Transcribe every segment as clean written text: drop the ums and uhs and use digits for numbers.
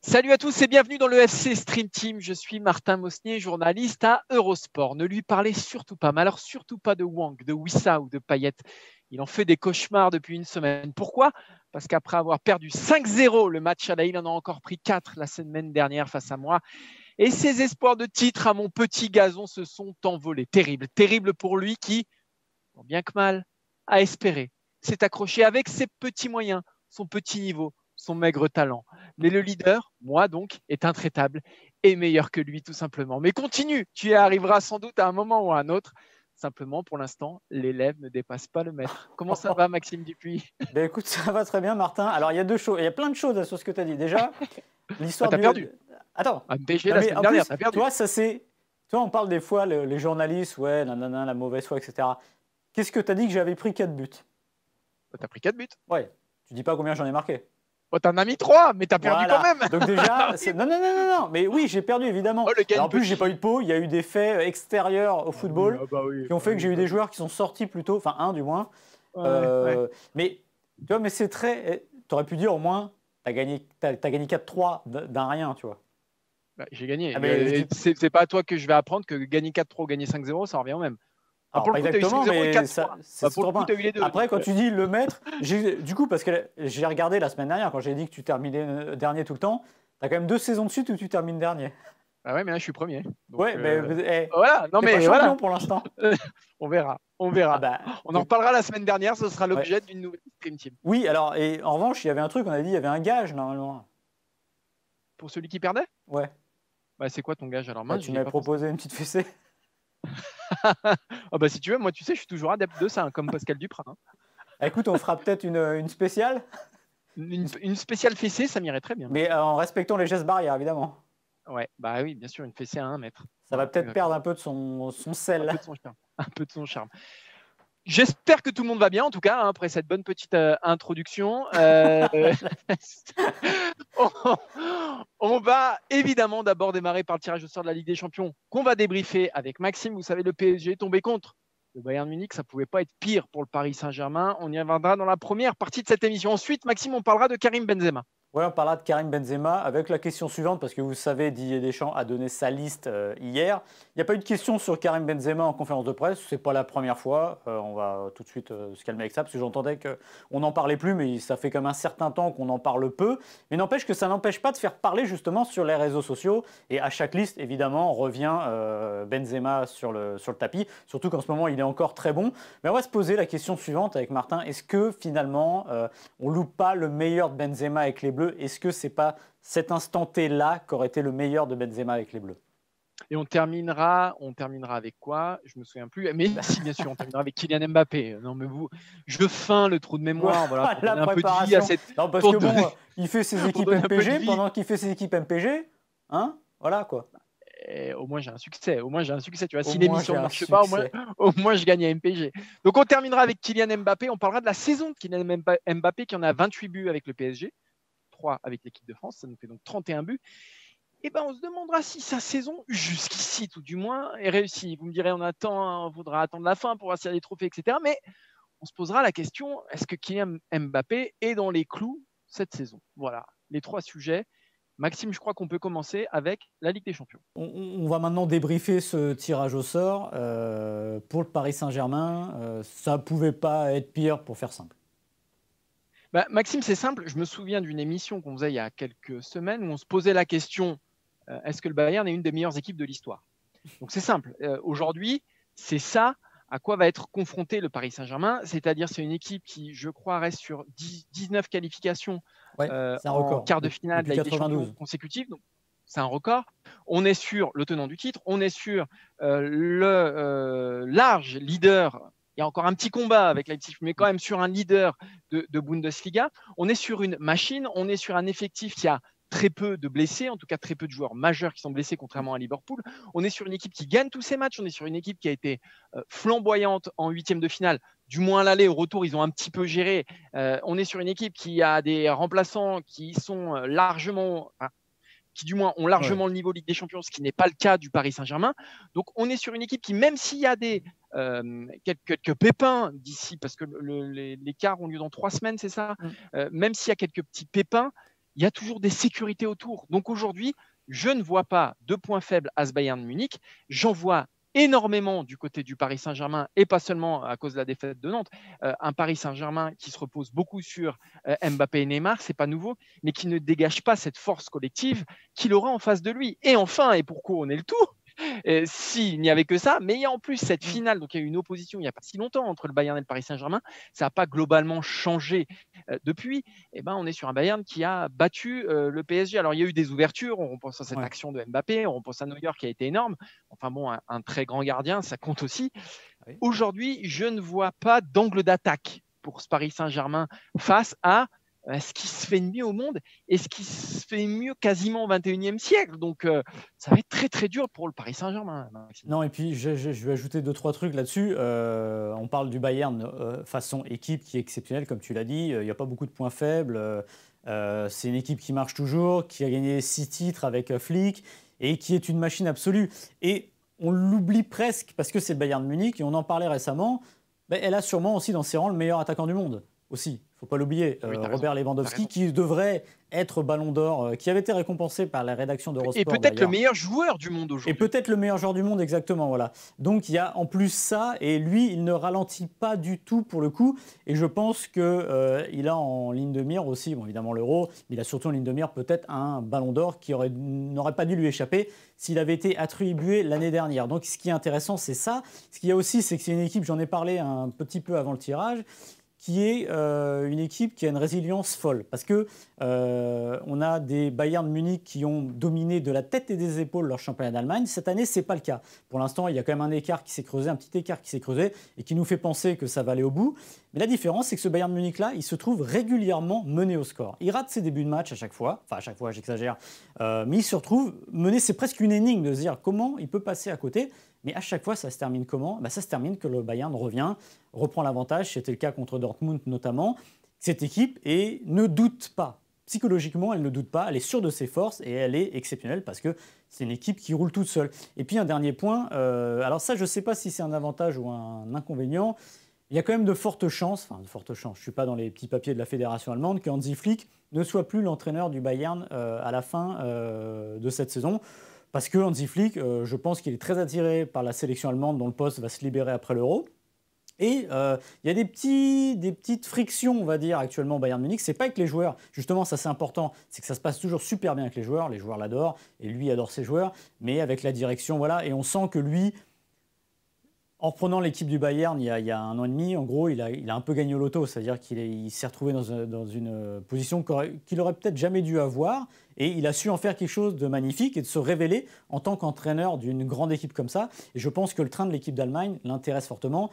Salut à tous et bienvenue dans le FC Stream Team. Je suis Martin Mosnier, journaliste à Eurosport. Ne lui parlez surtout pas, mais alors surtout pas de Wang, de Wissa ou de Payet. Il en fait des cauchemars depuis une semaine. Pourquoi ? Parce qu'après avoir perdu 5-0 le match à la il en a encore pris 4 la semaine dernière face à moi. Et ses espoirs de titre à mon petit gazon se sont envolés. Terrible, terrible pour lui qui, bien que mal, a espéré, s'est accroché avec ses petits moyens, son petit niveau, son maigre talent. Mais le leader, moi donc, est intraitable et meilleur que lui tout simplement. Mais continue, tu y arriveras sans doute à un moment ou à un autre. Simplement, pour l'instant, l'élève ne dépasse pas le maître. Comment ça va, Maxime Dupuis ? Ben écoute, ça va très bien, Martin. Alors, il y a deux choses. Il y a plein de choses sur ce que tu as dit. Déjà, l'histoire t'as perdu. Attends. MPG la semaine dernière, t'as perdu. Toi, ça c'est. Toi, on parle des fois, les journalistes, ouais, nanana, la mauvaise foi, etc. Qu'est-ce que tu as dit que j'avais pris 4 buts ? T'as pris 4 buts. Ouais. Tu dis pas combien j'en ai marqué. T'en as mis 3, mais t'as perdu quand même. Donc déjà, non. Mais oui, j'ai perdu, évidemment. Alors, en plus, j'ai pas eu de peau. Il y a eu des faits extérieurs au football qui ont fait que j'ai eu des joueurs qui sont sortis plus tôt, enfin un du moins. Ouais. Mais tu vois, mais c'est très. Tu aurais pu dire au moins, t'as gagné 4-3 d'un rien, tu vois. Bah, j'ai gagné. C'est pas à toi que je vais apprendre que gagner 4-3 ou gagner 5-0, ça revient au même. Alors, pour pas le coup, exactement, mais pour le coup, tu as eu les deux. Après, quand tu dis le maître, du coup, parce que j'ai regardé la semaine dernière, quand j'ai dit que tu terminais dernier tout le temps, tu as quand même 2 saisons de suite où tu termines dernier. Ah ouais, mais là, je suis premier. Donc, ouais, mais voilà. Non, mais pas champion pour l'instant. On verra. On en reparlera la semaine dernière, ce sera l'objet d'une nouvelle Stream Team. Oui, alors, et en revanche, il y avait un truc, on a dit, il y avait un gage normalement. Pour celui qui perdait ? Ouais. Bah, c'est quoi ton gage alors ? Tu m'avais proposé une petite fessée. Bah, si tu veux, moi, tu sais, je suis toujours adepte de ça, hein, comme Pascal Duprat. Hein. Écoute, on fera peut-être une spéciale. Une spéciale fessée, ça m'irait très bien. Mais en respectant les gestes barrières, évidemment. Ouais, bah oui, bien sûr, une fessée à 1 mètre. Ça va peut-être perdre un peu de son sel. Un peu de son charme. J'espère que tout le monde va bien, en tout cas, hein, après cette bonne petite introduction. On va évidemment d'abord démarrer par le tirage au sort de la Ligue des Champions, qu'on va débriefer avec Maxime. Vous savez, le PSG est tombé contre le Bayern Munich. Ça ne pouvait pas être pire pour le Paris Saint-Germain. On y reviendra dans la première partie de cette émission. Ensuite, Maxime, on parlera de Karim Benzema. Oui, on parlera de Karim Benzema avec la question suivante, parce que vous savez, Didier Deschamps a donné sa liste hier. Il n'y a pas eu de question sur Karim Benzema en conférence de presse, ce n'est pas la première fois. On va tout de suite se calmer avec ça, parce que j'entendais qu'on n'en parlait plus, mais ça fait comme un certain temps qu'on en parle peu. Mais n'empêche que ça n'empêche pas de faire parler justement sur les réseaux sociaux. Et à chaque liste, évidemment, revient Benzema sur le tapis, surtout qu'en ce moment, il est encore très bon. Mais on va se poser la question suivante avec Martin. Est-ce que finalement, on ne loupe pas le meilleur de Benzema avec les Bleus ? Est-ce que ce n'est pas cet instant T-là qu'aurait été le meilleur de Benzema avec les Bleus ? Et on terminera avec quoi ? Je ne me souviens plus. Mais si, bien sûr, on terminera avec Kylian Mbappé. Non, mais je feins le trou de mémoire. Voilà, pour donner un peu de vie à cette... Non, parce que bon, il fait ses équipes MPG pendant qu'il fait ses équipes MPG. Hein ? Voilà, quoi. Et au moins, j'ai un succès. Tu vois, si l'émission ne marche pas, au moins, je gagne à MPG. Donc, on terminera avec Kylian Mbappé. On parlera de la saison de Kylian Mbappé qui en a 28 buts avec le PSG. 3 avec l'équipe de France, ça nous fait donc 31 buts. Et on se demandera si sa saison, jusqu'ici tout du moins, est réussie. Vous me direz, on faudra attendre la fin pour voir s'il y a des trophées, etc. Mais on se posera la question, est-ce que Kylian Mbappé est dans les clous cette saison ? Voilà, les 3 sujets. Maxime, je crois qu'on peut commencer avec la Ligue des Champions. On va maintenant débriefer ce tirage au sort. Pour le Paris Saint-Germain, ça ne pouvait pas être pire, pour faire simple. Maxime, c'est simple. Je me souviens d'une émission qu'on faisait il y a quelques semaines où on se posait la question, est-ce que le Bayern est une des meilleures équipes de l'histoire ? Donc c'est simple. Aujourd'hui, c'est ça à quoi va être confronté le Paris Saint-Germain. C'est-à-dire c'est une équipe qui, je crois, reste sur 19 qualifications en quart de finale de la Ligue des Champions consécutive. Donc, c'est un record. On est sur le tenant du titre. On est sur le large leader. Il y a encore un petit combat avec Leipzig, mais quand même sur un leader de Bundesliga. On est sur une machine, on est sur un effectif qui a très peu de blessés, en tout cas très peu de joueurs majeurs qui sont blessés, contrairement à Liverpool. On est sur une équipe qui gagne tous ses matchs, on est sur une équipe qui a été flamboyante en 8e de finale, du moins à l'aller, au retour, ils ont un petit peu géré. On est sur une équipe qui a des remplaçants qui sont largement... qui du moins ont largement le niveau Ligue des Champions, ce qui n'est pas le cas du Paris Saint-Germain. Donc on est sur une équipe qui, même s'il y a quelques pépins d'ici, parce que les quarts ont lieu dans 3 semaines, c'est ça, même s'il y a quelques petits pépins, il y a toujours des sécurités autour. Donc aujourd'hui, je ne vois pas de points faibles à ce Bayern Munich. J'en vois énormément du côté du Paris Saint-Germain et pas seulement à cause de la défaite de Nantes. Un Paris Saint-Germain qui se repose beaucoup sur Mbappé et Neymar, c'est pas nouveau, mais qui ne dégage pas cette force collective qu'il aura en face de lui. Et enfin, et pour couronner le tout, s'il n'y avait que ça, mais il y a en plus cette finale, donc il y a eu une opposition il n'y a pas si longtemps entre le Bayern et le Paris Saint-Germain, ça n'a pas globalement changé depuis, et ben, on est sur un Bayern qui a battu le PSG. Alors il y a eu des ouvertures, on pense à cette action de Mbappé, on pense à Neuer qui a été énorme, enfin bon, un très grand gardien, ça compte aussi. Oui. Aujourd'hui, je ne vois pas d'angle d'attaque pour ce Paris Saint-Germain face à ce qui se fait de mieux au monde et ce qui se fait mieux quasiment au XXIe siècle. Donc, ça va être très, très dur pour le Paris Saint-Germain. Non, et puis, je vais ajouter 2-3 trucs là-dessus. On parle du Bayern façon équipe qui est exceptionnelle, comme tu l'as dit. Il n'y a pas beaucoup de points faibles. C'est une équipe qui marche toujours, qui a gagné 6 titres avec Flick et qui est une machine absolue. Et on l'oublie presque parce que c'est le Bayern de Munich et on en parlait récemment. Elle a sûrement aussi dans ses rangs le meilleur attaquant du monde aussi. Il ne faut pas l'oublier, Robert Lewandowski, qui devrait être Ballon d'Or, qui avait été récompensé par la rédaction d'Eurosport. Et peut-être le meilleur joueur du monde aujourd'hui. Et peut-être le meilleur joueur du monde, exactement. Voilà. Donc il y a en plus ça, et lui, il ne ralentit pas du tout pour le coup. Et je pense qu'il a en ligne de mire aussi, bon, évidemment l'Euro, mais il a surtout en ligne de mire peut-être un Ballon d'Or qui n'aurait pas dû lui échapper s'il avait été attribué l'année dernière. Donc ce qui est intéressant, c'est ça. Ce qu'il y a aussi, c'est que c'est une équipe, j'en ai parlé un petit peu avant le tirage, qui est une équipe qui a une résilience folle. Parce que on a des Bayern de Munich qui ont dominé de la tête et des épaules leur championnat d'Allemagne. Cette année, ce n'est pas le cas. Pour l'instant, il y a quand même un écart qui s'est creusé, un petit écart qui s'est creusé et qui nous fait penser que ça va aller au bout. Mais la différence, c'est que ce Bayern de Munich-là, il se trouve régulièrement mené au score. Il rate ses débuts de match à chaque fois. Enfin, à chaque fois, j'exagère. Mais il se retrouve mené. C'est presque une énigme de se dire comment il peut passer à côté. Mais à chaque fois, ça se termine comment ? Ça se termine que le Bayern revient, reprend l'avantage. C'était le cas contre Dortmund notamment. Cette équipe ne doute pas. Psychologiquement, elle ne doute pas. Elle est sûre de ses forces et elle est exceptionnelle parce que c'est une équipe qui roule toute seule. Et puis un dernier point. Alors ça, je ne sais pas si c'est un avantage ou un inconvénient. Il y a quand même de fortes chances. Je ne suis pas dans les petits papiers de la fédération allemande, que Hansi Flick ne soit plus l'entraîneur du Bayern à la fin de cette saison. Parce que Hansi Flick, je pense qu'il est très attiré par la sélection allemande dont le poste va se libérer après l'Euro. Et il y a des petites frictions, on va dire, actuellement au Bayern Munich. Ce n'est pas avec les joueurs. Justement, ça c'est important. C'est que ça se passe toujours super bien avec les joueurs. Les joueurs l'adorent et lui adore ses joueurs. Mais avec la direction, voilà. Et on sent que lui, en reprenant l'équipe du Bayern il y a 1 an et demi, en gros, il a un peu gagné au loto. C'est-à-dire qu'il s'est retrouvé dans une position qu'il n'aurait peut-être jamais dû avoir. Et il a su en faire quelque chose de magnifique et de se révéler en tant qu'entraîneur d'une grande équipe comme ça. Et je pense que le train de l'équipe d'Allemagne l'intéresse fortement.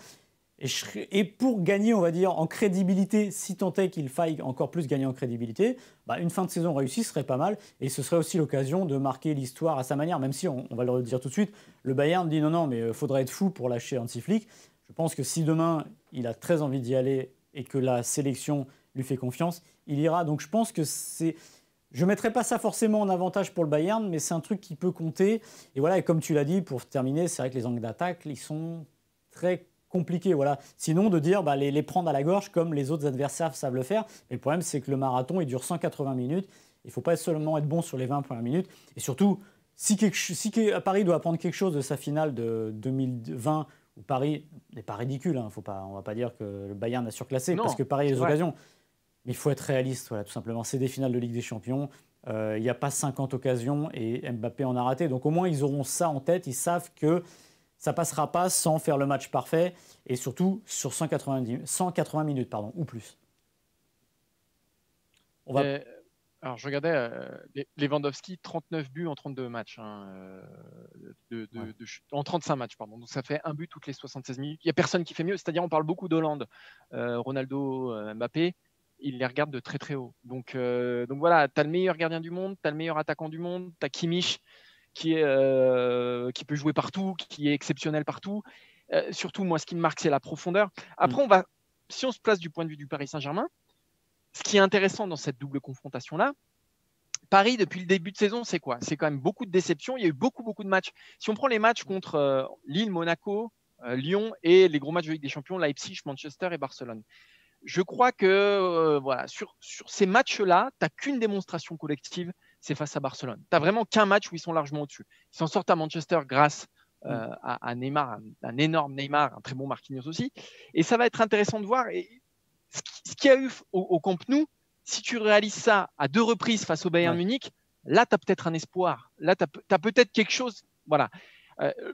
Et pour gagner, on va dire, en crédibilité, si tant est qu'il faille encore plus gagner en crédibilité, une fin de saison réussie serait pas mal. Et ce serait aussi l'occasion de marquer l'histoire à sa manière, même si, on va le dire tout de suite, le Bayern dit non, mais il faudrait être fou pour lâcher Hansi Flick. Je pense que si demain, il a très envie d'y aller et que la sélection lui fait confiance, il ira. Donc je pense que c'est... Je ne mettrai pas ça forcément en avantage pour le Bayern, mais c'est un truc qui peut compter. Et voilà, et comme tu l'as dit, pour terminer, c'est vrai que les angles d'attaque, ils sont très compliqué, voilà. Sinon, de dire les prendre à la gorge comme les autres adversaires savent le faire. Mais le problème, c'est que le marathon, il dure 180 minutes. Il ne faut pas seulement être bon sur les 20 premières minutes. Et surtout, si Paris doit apprendre quelque chose de sa finale de 2020, où Paris n'est pas ridicule, on ne va pas dire que le Bayern a surclassé, parce que Paris a les occasions. Mais il faut être réaliste, voilà, tout simplement. C'est des finales de Ligue des Champions. Il n'y a pas 50 occasions et Mbappé en a raté. Donc au moins, ils auront ça en tête. Ils savent que ça ne passera pas sans faire le match parfait et surtout sur 180 minutes ou plus. Alors, je regardais Lewandowski, 39 buts en 32 matchs, en 35 matchs, pardon. Donc, ça fait un but toutes les 76 minutes. Il n'y a personne qui fait mieux. C'est-à-dire, on parle beaucoup d'Hollande, Ronaldo, Mbappé. Ils les regardent de très, très haut. Donc voilà, tu as le meilleur gardien du monde, tu as le meilleur attaquant du monde, tu as Kimmich, qui peut jouer partout, qui est exceptionnel partout. Surtout, moi, ce qui me marque, c'est la profondeur. Après, si on se place du point de vue du Paris Saint-Germain, ce qui est intéressant dans cette double confrontation-là, Paris, depuis le début de saison, c'est quoi ? C'est quand même beaucoup de déceptions. Il y a eu beaucoup de matchs. Si on prend les matchs contre Lille, Monaco, Lyon et les gros matchs de Ligue des Champions, Leipzig, Manchester et Barcelone, je crois que voilà, sur ces matchs-là, tu n'as qu'une démonstration collective, c'est face à Barcelone. Tu n'as vraiment qu'un match où ils sont largement au-dessus. Ils s'en sortent à Manchester grâce à Neymar, un énorme Neymar, un très bon Marquinhos aussi. Et ça va être intéressant de voir. Et ce qu'il y a eu au Camp Nou, si tu réalises ça à 2 reprises face au Bayern Munich, là, tu as peut-être un espoir. Là, tu as peut-être quelque chose. Voilà.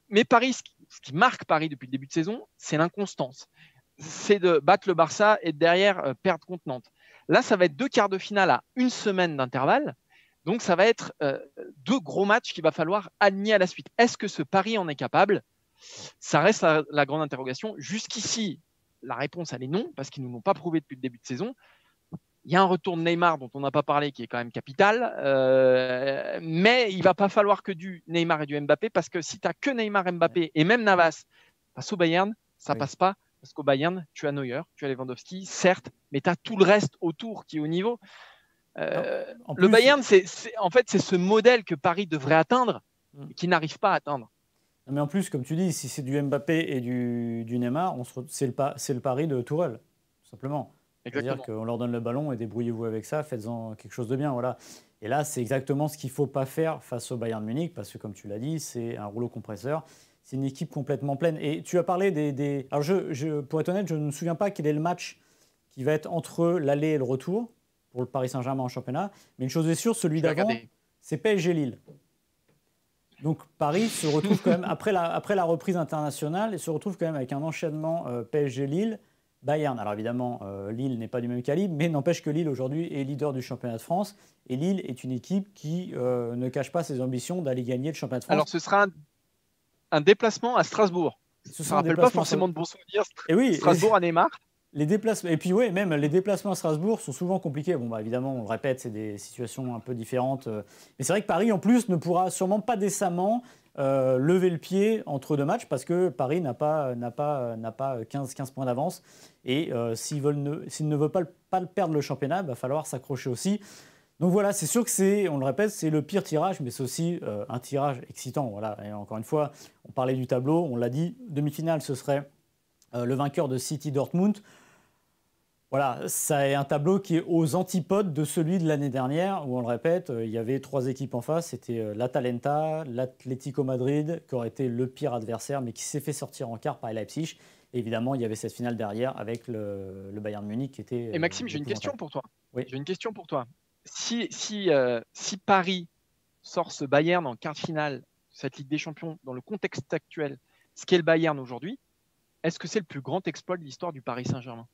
Mais Paris, ce qui marque Paris depuis le début de saison, c'est l'inconstance. C'est de battre le Barça et derrière perdre contre Nantes. Là, ça va être 2 quarts de finale à 1 semaine d'intervalle. Donc, ça va être 2 gros matchs qu'il va falloir aligner à la suite. Est-ce que ce Paris en est capable? Ça reste la grande interrogation. Jusqu'ici, la réponse, elle est non, parce qu'ils ne nous l'ont pas prouvé depuis le début de saison. Il y a un retour de Neymar dont on n'a pas parlé, qui est quand même capital. Mais il ne va pas falloir que du Neymar et du Mbappé, parce que si tu n'as que Neymar, Mbappé et même Navas face au Bayern, ça ne passe pas. Parce qu'au Bayern, tu as Neuer, tu as Lewandowski, certes, mais tu as tout le reste autour qui est au niveau. Le Bayern, en fait, c'est ce modèle que Paris devrait atteindre et qui n'arrive pas à atteindre. Mais en plus, comme tu dis, si c'est du Mbappé et du Neymar, c'est le pari de Tourelle, tout simplement. C'est-à-dire qu'on leur donne le ballon et débrouillez-vous avec ça, faites-en quelque chose de bien. Voilà. Et là, c'est exactement ce qu'il ne faut pas faire face au Bayern Munich, parce que comme tu l'as dit, c'est un rouleau compresseur. C'est une équipe complètement pleine. Et tu as parlé des... Alors, pour être honnête, je ne me souviens pas quel est le match qui va être entre l'aller et le retour pour le Paris Saint-Germain en championnat. Mais une chose est sûre, celui d'avant, c'est PSG-Lille. Donc Paris se retrouve quand même, après la reprise internationale, et se retrouve quand même avec un enchaînement PSG-Lille, Bayern. Alors évidemment, Lille n'est pas du même calibre, mais n'empêche que Lille aujourd'hui est leader du championnat de France. Et Lille est une équipe qui ne cache pas ses ambitions d'aller gagner le championnat de France. Alors ce sera un déplacement à Strasbourg. Ça ne rappelle pas forcément de bons souvenirs. Et oui, Strasbourg à Neymar. Les déplacements, et puis oui, même les déplacements à Strasbourg sont souvent compliqués. Bon, évidemment, on le répète, c'est des situations un peu différentes. Mais c'est vrai que Paris, en plus, ne pourra sûrement pas décemment lever le pied entre 2 matchs, parce que Paris n'a pas 15 points d'avance. Et s'ils ne veulent pas perdre le championnat, il va falloir s'accrocher aussi. Donc voilà, c'est sûr que on le répète, c'est le pire tirage, mais c'est aussi un tirage excitant. Voilà. Et encore une fois, on parlait du tableau, on l'a dit, demi-finale, ce serait le vainqueur de City Dortmund. Voilà, c'est un tableau qui est aux antipodes de celui de l'année dernière, où on le répète, il y avait 3 équipes en face. C'était l'Atalanta, l'Atlético Madrid, qui aurait été le pire adversaire, mais qui s'est fait sortir en quart par Leipzig. Et évidemment, il y avait cette finale derrière avec le Bayern Munich qui était... Et Maxime, j'ai une question pour toi. Oui. J'ai une question pour toi. Si Paris sort ce Bayern en quart de finale, cette Ligue des Champions, dans le contexte actuel, ce qu'est le Bayern aujourd'hui, est-ce que c'est le plus grand exploit de l'histoire du Paris Saint-Germain?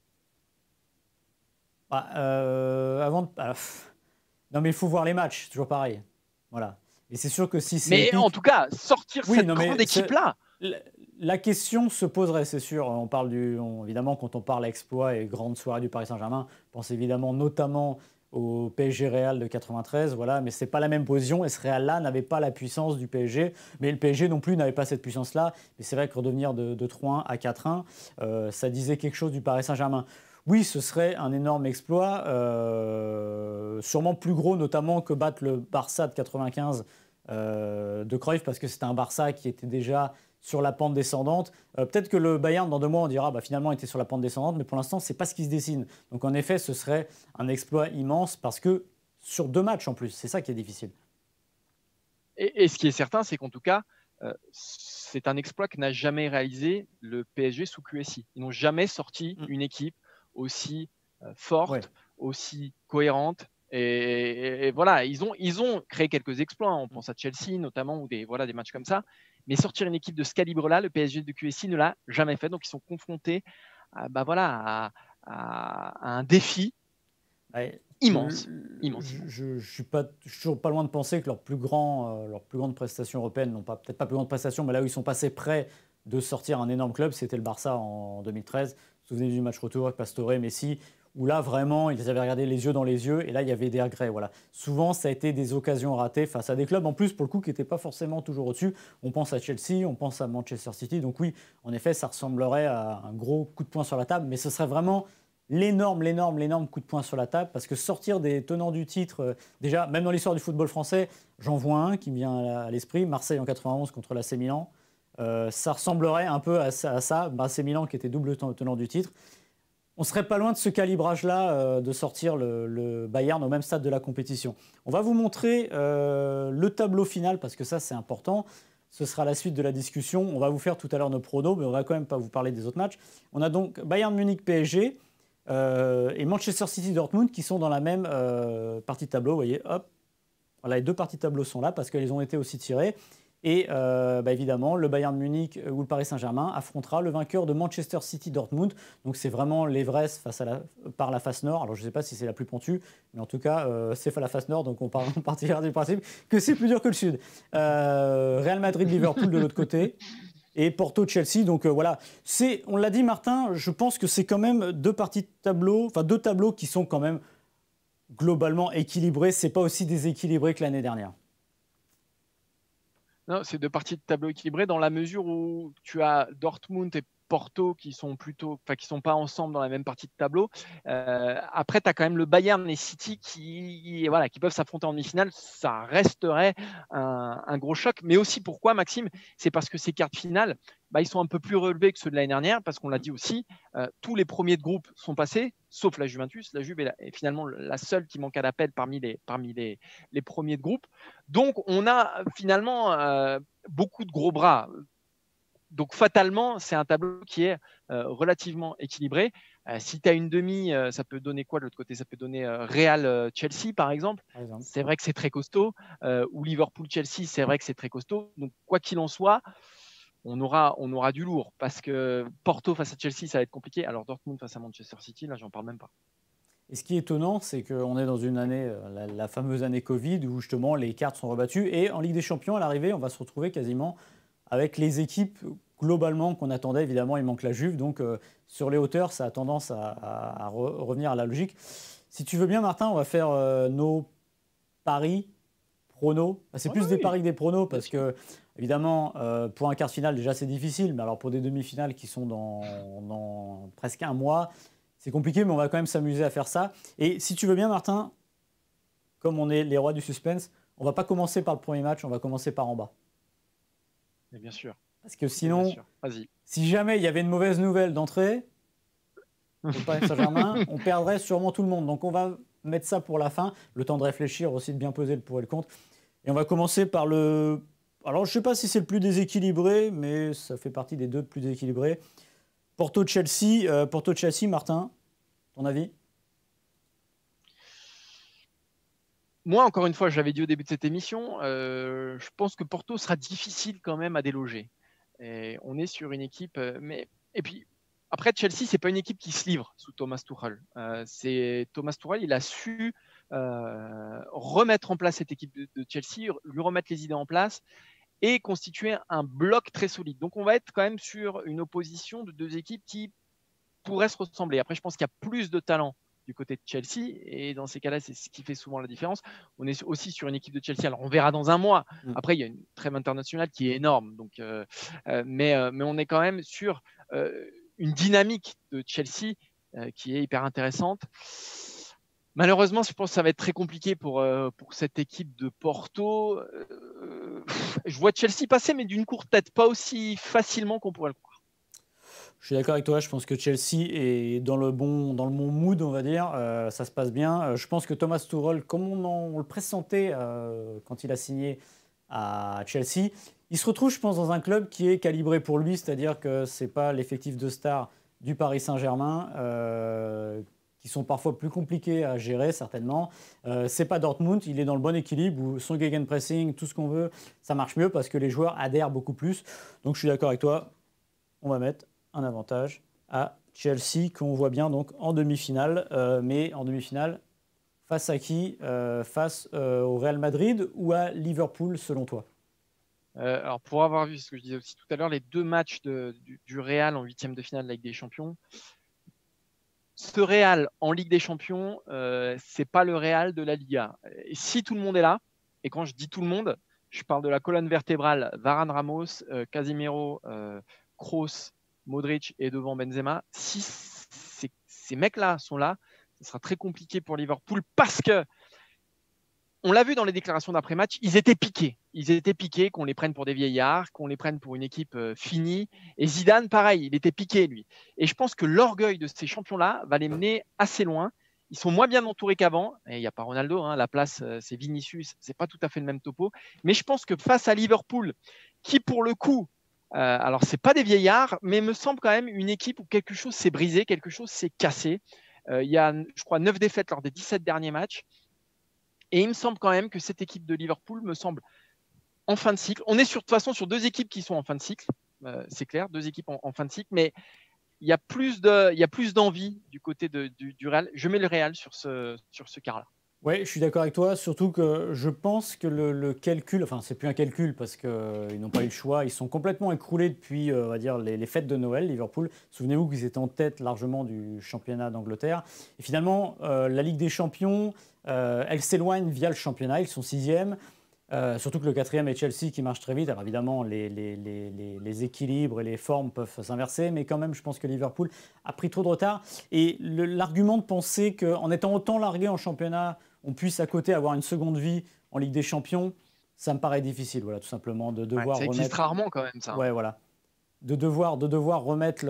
Non, mais il faut voir les matchs, c'est toujours pareil. Voilà. Et c'est sûr que si c'est. Mais épique... en tout cas, sortir cette grande équipe-là. La question se poserait, c'est sûr. On parle évidemment, quand on parle exploit et grande soirée du Paris Saint-Germain, on pense évidemment notamment au PSG Real de 93, voilà, mais ce n'est pas la même position, et ce Real-là n'avait pas la puissance du PSG, mais le PSG non plus n'avait pas cette puissance-là, mais c'est vrai que redevenir de 3-1 à 4-1, ça disait quelque chose du Paris Saint-Germain. Oui, ce serait un énorme exploit, sûrement plus gros notamment que battre le Barça de 95 de Cruyff, parce que c'était un Barça qui était déjà sur la pente descendante. Peut-être que le Bayern, dans 2 mois, on dira finalement, était sur la pente descendante, mais pour l'instant, ce n'est pas ce qui se dessine. Donc en effet, ce serait un exploit immense, parce que sur 2 matchs en plus, c'est ça qui est difficile. Et ce qui est certain, c'est qu'en tout cas, c'est un exploit que n'a jamais réalisé le PSG sous QSI. Ils n'ont jamais sorti une équipe aussi forte, aussi cohérente. Et voilà, ils ont créé quelques exploits. On pense à Chelsea notamment, ou des matchs comme ça. Mais sortir une équipe de ce calibre-là, le PSG de QSI ne l'a jamais fait. Donc ils sont confrontés à un défi immense. Je ne suis toujours pas loin de penser que leur plus grande prestation européenne, peut-être pas plus grande prestation, mais là où ils sont passés près de sortir un énorme club, c'était le Barça en 2013. Vous vous souvenez du match retour avec Pastore, Messi, où là vraiment ils avaient regardé les yeux dans les yeux, et là il y avait des regrets. Voilà. Souvent ça a été des occasions ratées face à des clubs en plus pour le coup qui n'étaient pas forcément toujours au-dessus. On pense à Chelsea, on pense à Manchester City, donc oui, en effet ça ressemblerait à un gros coup de poing sur la table, mais ce serait vraiment l'énorme coup de poing sur la table, parce que sortir des tenants du titre, déjà même dans l'histoire du football français, j'en vois un qui me vient à l'esprit, Marseille en 91 contre l'AC Milan. Ça ressemblerait un peu à ça, AC Milan qui était double tenant du titre. On serait pas loin de ce calibrage-là, de sortir le Bayern au même stade de la compétition. On va vous montrer le tableau final, parce que ça, c'est important. Ce sera la suite de la discussion. On va vous faire tout à l'heure nos pronos, mais on va quand même pas vous parler des autres matchs. On a donc Bayern Munich-PSG et Manchester City-Dortmund qui sont dans la même partie de tableau. Vous voyez, hop, voilà, les deux parties de tableau sont là parce qu'elles ont été aussi tirées. Et évidemment, le Bayern Munich ou le Paris Saint-Germain affrontera le vainqueur de Manchester City-Dortmund. Donc c'est vraiment l'Everest par la face nord. Alors je ne sais pas si c'est la plus pentue, mais en tout cas, c'est la face nord. Donc on partira du principe que c'est plus dur que le sud. Real Madrid-Liverpool de l'autre côté. Et Porto-Chelsea. Donc voilà, on l'a dit Martin, je pense que c'est quand même deux tableaux qui sont quand même globalement équilibrés. Ce n'est pas aussi déséquilibré que l'année dernière. Non, c'est deux parties de tableau équilibrées dans la mesure où tu as Dortmund et Porto qui sont pas ensemble dans la même partie de tableau. Après, tu as quand même le Bayern et City qui peuvent s'affronter en demi-finale. Ça resterait un gros choc. Mais aussi, pourquoi, Maxime? C'est parce que ces quarts de finale, ils sont un peu plus relevés que ceux de l'année dernière, parce qu'on l'a dit aussi, tous les premiers de groupe sont passés, sauf la Juventus. La Juve est finalement la seule qui manque à l'appel parmi les premiers de groupe. Donc, on a finalement beaucoup de gros bras. Donc, fatalement, c'est un tableau qui est relativement équilibré. Si tu as une demi, ça peut donner quoi de l'autre côté? Ça peut donner Real-Chelsea, par exemple. C'est vrai que c'est très costaud. Ou Liverpool-Chelsea, c'est vrai que c'est très costaud. Donc, quoi qu'il en soit, on aura du lourd. Parce que Porto face à Chelsea, ça va être compliqué. Alors, Dortmund face à Manchester City, là, j'en parle même pas. Et ce qui est étonnant, c'est qu'on est dans une année, la fameuse année Covid, où justement les cartes sont rebattues. Et en Ligue des Champions, à l'arrivée, on va se retrouver quasiment avec les équipes globalement qu'on attendait. Évidemment, il manque la Juve. Donc, sur les hauteurs, ça a tendance à revenir à la logique. Si tu veux bien, Martin, on va faire nos paris, pronos. C'est plus des paris que des pronos parce que, évidemment, pour un quart de finale, déjà, c'est difficile. Mais alors, pour des demi-finales qui sont dans presque un mois, c'est compliqué, mais on va quand même s'amuser à faire ça. Et si tu veux bien, Martin, comme on est les rois du suspense, on ne va pas commencer par le premier match, on va commencer par en bas. Mais bien sûr. Parce que sinon, si jamais il y avait une mauvaise nouvelle d'entrée, au Paris Saint-Germain, on perdrait sûrement tout le monde. Donc on va mettre ça pour la fin, le temps de réfléchir, aussi de bien peser le pour et le contre. Et on va commencer par le... Alors je ne sais pas si c'est le plus déséquilibré, mais ça fait partie des deux plus déséquilibrés. Porto-Chelsea, Martin, ton avis? Moi, encore une fois, je l'avais dit au début de cette émission, je pense que Porto sera difficile quand même à déloger. Et on est sur une équipe, et puis après Chelsea, c'est pas une équipe qui se livre sous Thomas Tuchel. Thomas Tuchel, il a su remettre en place cette équipe de Chelsea, lui remettre les idées en place et constituer un bloc très solide. Donc on va être quand même sur une opposition de deux équipes qui pourraient se ressembler. Après, je pense qu'il y a plus de talent du côté de Chelsea, et dans ces cas-là, c'est ce qui fait souvent la différence. On est aussi sur une équipe de Chelsea, alors on verra dans un mois. Après, il y a une trêve internationale qui est énorme, donc, mais on est quand même sur une dynamique de Chelsea qui est hyper intéressante. Malheureusement, je pense que ça va être très compliqué pour cette équipe de Porto. Je vois Chelsea passer, mais d'une courte tête, pas aussi facilement qu'on pourrait le croire. Je suis d'accord avec toi, je pense que Chelsea est dans le bon mood, on va dire, ça se passe bien. Je pense que Thomas Tuchel, comme on le pressentait quand il a signé à Chelsea, il se retrouve, je pense, dans un club qui est calibré pour lui, c'est-à-dire que ce n'est pas l'effectif de stars du Paris Saint-Germain, qui sont parfois plus compliqués à gérer, certainement. C'est pas Dortmund, il est dans le bon équilibre, où son gegenpressing, tout ce qu'on veut, ça marche mieux parce que les joueurs adhèrent beaucoup plus. Donc je suis d'accord avec toi, on va mettre un avantage à Chelsea qu'on voit bien donc en demi-finale, mais en demi-finale face à qui? Face au Real Madrid ou à Liverpool selon toi? Alors pour avoir vu ce que je disais aussi tout à l'heure, les deux matchs du Real en huitième de finale de la Ligue des Champions, ce Real en Ligue des Champions, c'est pas le Real de la Liga. Et si tout le monde est là, et quand je dis tout le monde, je parle de la colonne vertébrale Varane, Ramos, Casemiro, Kroos, Modric et devant Benzema. Si ces mecs-là sont là, ce sera très compliqué pour Liverpool parce que on l'a vu dans les déclarations d'après-match, ils étaient piqués. Ils étaient piqués qu'on les prenne pour des vieillards, qu'on les prenne pour une équipe finie. Et Zidane, pareil, il était piqué, lui. Et je pense que l'orgueil de ces champions-là va les mener assez loin. Ils sont moins bien entourés qu'avant. Et il n'y a pas Ronaldo, hein, la place, c'est Vinicius. C'est pas tout à fait le même topo. Mais je pense que face à Liverpool, qui pour le coup, alors c'est pas des vieillards, mais me semble quand même une équipe où quelque chose s'est brisé, quelque chose s'est cassé. Il y a, je crois, 9 défaites lors des 17 derniers matchs. Et il me semble quand même que cette équipe de Liverpool me semble en fin de cycle. On est de toute façon sur 2 équipes qui sont en fin de cycle, c'est clair, 2 équipes en fin de cycle, mais il y a plus d'envie du côté du Real. Je mets le Real sur ce quart-là. Ouais, je suis d'accord avec toi, surtout que je pense que le calcul, enfin c'est plus un calcul parce qu'ils n'ont pas eu le choix, ils sont complètement écroulés depuis on va dire, les fêtes de Noël, Liverpool. Souvenez-vous qu'ils étaient en tête largement du championnat d'Angleterre. Et finalement, la Ligue des Champions, elle s'éloigne via le championnat, ils sont 6e. Surtout que le 4e est Chelsea qui marche très vite. Alors évidemment, les équilibres et les formes peuvent s'inverser, mais quand même, je pense que Liverpool a pris trop de retard. Et l'argument de penser qu'en étant autant largué en championnat, on puisse à côté avoir une seconde vie en Ligue des Champions, ça me paraît difficile, voilà, tout simplement, de devoir ça existe rarement quand même, ça. Ouais, voilà. De devoir remettre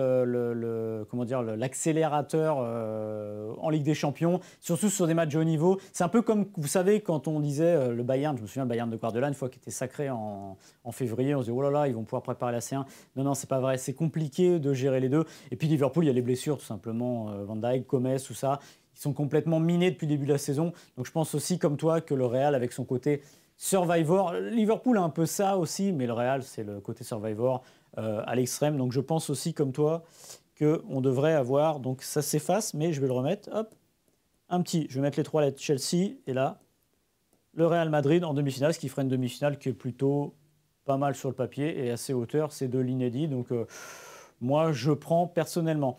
comment dire, l'accélérateur en Ligue des Champions, surtout sur des matchs de haut niveau. C'est un peu comme, vous savez, quand on disait le Bayern, je me souviens le Bayern de Guardiola, une fois qu'il était sacré en février, on se dit oh là là, ils vont pouvoir préparer la C1. Non, c'est pas vrai, c'est compliqué de gérer les deux. Et puis Liverpool, il y a les blessures tout simplement, Van Dijk, Gomez, tout ça. Ils sont complètement minés depuis le début de la saison. Donc je pense aussi, comme toi, que le Real, avec son côté Survivor, Liverpool a un peu ça aussi, mais le Real, c'est le côté Survivor à l'extrême. Donc je pense aussi, comme toi, qu'on devrait avoir, donc ça s'efface, mais je vais le remettre, hop, je vais mettre les 3 lettres Chelsea, et là, le Real Madrid en demi-finale, ce qui ferait une demi-finale qui est plutôt pas mal sur le papier et assez hauteur, c'est de l'inédit. Donc moi, je prends personnellement.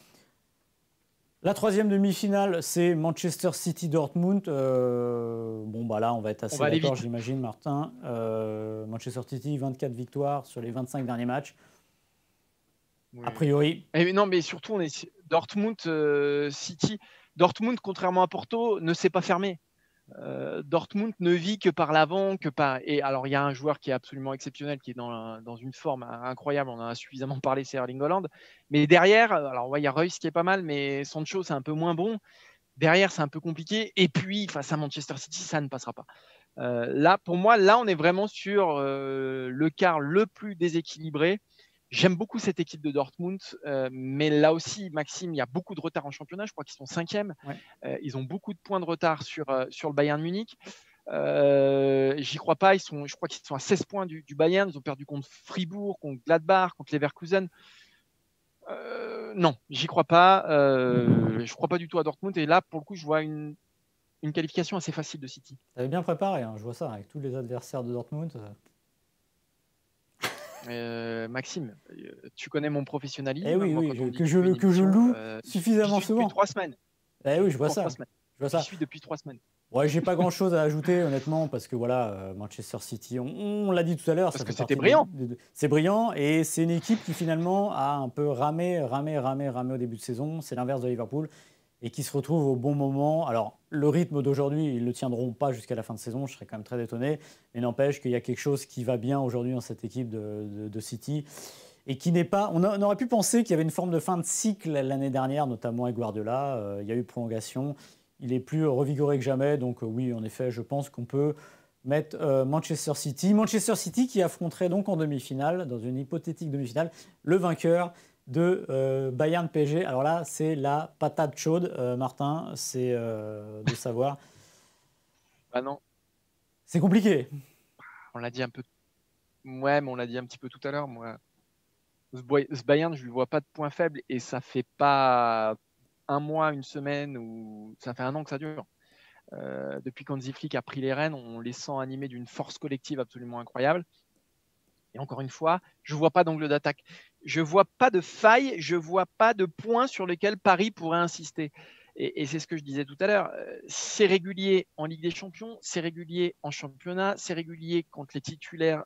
La 3e demi-finale, c'est Manchester City-Dortmund. Bon, bah là, on va être assez d'accord, j'imagine, Martin. Manchester City, 24 victoires sur les 25 derniers matchs. Oui. A priori. Non, mais surtout, on est Dortmund, City. Dortmund, contrairement à Porto, ne s'est pas fermé. Dortmund ne vit que par l'avant, Et alors, il y a un joueur qui est absolument exceptionnel, qui est dans une forme incroyable. On en a suffisamment parlé, c'est Erling Haaland. Mais derrière, alors il y a Reus qui est pas mal, mais Sancho, c'est un peu moins bon. Derrière, c'est un peu compliqué. Et puis, face à Manchester City, ça ne passera pas. Là, pour moi, on est vraiment sur le quart le plus déséquilibré. J'aime beaucoup cette équipe de Dortmund, mais là aussi, Maxime, il y a beaucoup de retard en championnat. Je crois qu'ils sont 5e. Ouais. Ils ont beaucoup de points de retard sur le Bayern Munich. J'y crois pas. Je crois qu'ils sont à 16 points du Bayern. Ils ont perdu contre Fribourg, contre Gladbach, contre Leverkusen. Non, j'y crois pas. Je crois pas du tout à Dortmund. Et là, pour le coup, je vois une qualification assez facile de City. Tu avais bien préparé, hein, je vois ça, avec tous les adversaires de Dortmund. Maxime, tu connais mon professionnalisme. Oui, que je loue suffisamment souvent. Depuis 3 semaines. Oui, je vois ça. Je suis depuis 3 semaines. Ouais, j'ai pas grand-chose à ajouter, honnêtement, parce que voilà, Manchester City, on l'a dit tout à l'heure. Parce que c'était brillant. C'est brillant, et c'est une équipe qui finalement a un peu ramé au début de saison. C'est l'inverse de Liverpool, et qui se retrouve au bon moment. Alors, le rythme d'aujourd'hui, ils ne le tiendront pas jusqu'à la fin de saison, je serais quand même très étonné, mais n'empêche qu'il y a quelque chose qui va bien aujourd'hui dans cette équipe de City, et qui n'est pas... On aurait pu penser qu'il y avait une forme de fin de cycle l'année dernière, notamment avec Guardiola. Il y a eu prolongation. Il est plus revigoré que jamais, donc oui, en effet, je pense qu'on peut mettre Manchester City. Manchester City qui affronterait donc en demi-finale, dans une hypothétique demi-finale, le vainqueur de Bayern PSG. Alors là, c'est la patate chaude, Martin, c'est de savoir. Ah non. C'est compliqué. On l'a dit un peu. Ouais, mais on l'a dit un petit peu tout à l'heure. Moi, ce Bayern, je ne lui vois pas de point faible, et ça fait pas un mois, une semaine, ou ça fait 1 an que ça dure. Depuis qu'Hansi Flick a pris les rênes, on les sent animés d'une force collective absolument incroyable. Et encore une fois, je ne vois pas d'angle d'attaque. Je ne vois pas de faille, je ne vois pas de point sur lequel Paris pourrait insister. Et c'est ce que je disais tout à l'heure. C'est régulier en Ligue des Champions, c'est régulier en championnat, c'est régulier quand les titulaires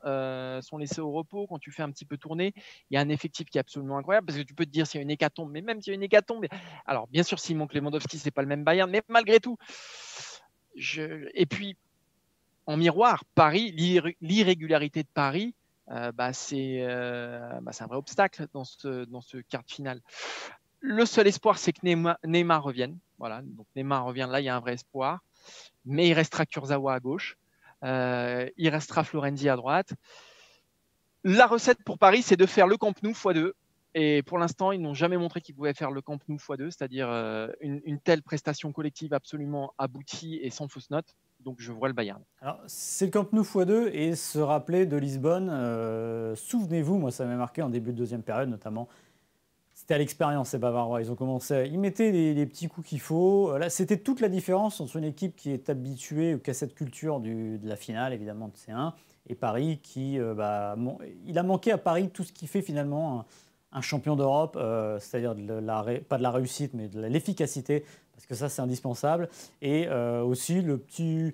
sont laissés au repos, quand tu fais un petit peu tourner. Il y a un effectif qui est absolument incroyable, parce que tu peux te dire s'il y a une hécatombe, mais même s'il y a une hécatombe, alors bien sûr, s'il manque Lewandowski, ce n'est pas le même Bayern, mais malgré tout. Et puis, en miroir, Paris, l'irrégularité de Paris, c'est un vrai obstacle dans ce quart de finale. Le seul espoir, c'est que Neymar revienne. Voilà, donc Neymar revient, là, il y a un vrai espoir. Mais il restera Kurzawa à gauche. Il restera Florenzi à droite. La recette pour Paris, c'est de faire le Camp Nou x2. Et pour l'instant, ils n'ont jamais montré qu'ils pouvaient faire le Camp Nou x2, c'est-à-dire une telle prestation collective absolument aboutie et sans fausse note. Donc je vois le Bayern. Alors, c'est le Camp Nou x2 et se rappeler de Lisbonne. Souvenez-vous, moi ça m'a marqué en début de deuxième période notamment. C'était à l'expérience, ces Bavarois. Ils ont commencé, ils mettaient les petits coups qu'il faut. Là, c'était toute la différence entre une équipe qui est habituée ou qui a cette culture de la finale, évidemment, de C1, et Paris qui, il a manqué à Paris tout ce qui fait finalement un champion d'Europe, c'est-à-dire pas de la réussite, mais de l'efficacité, parce que ça, c'est indispensable. Et aussi le petit.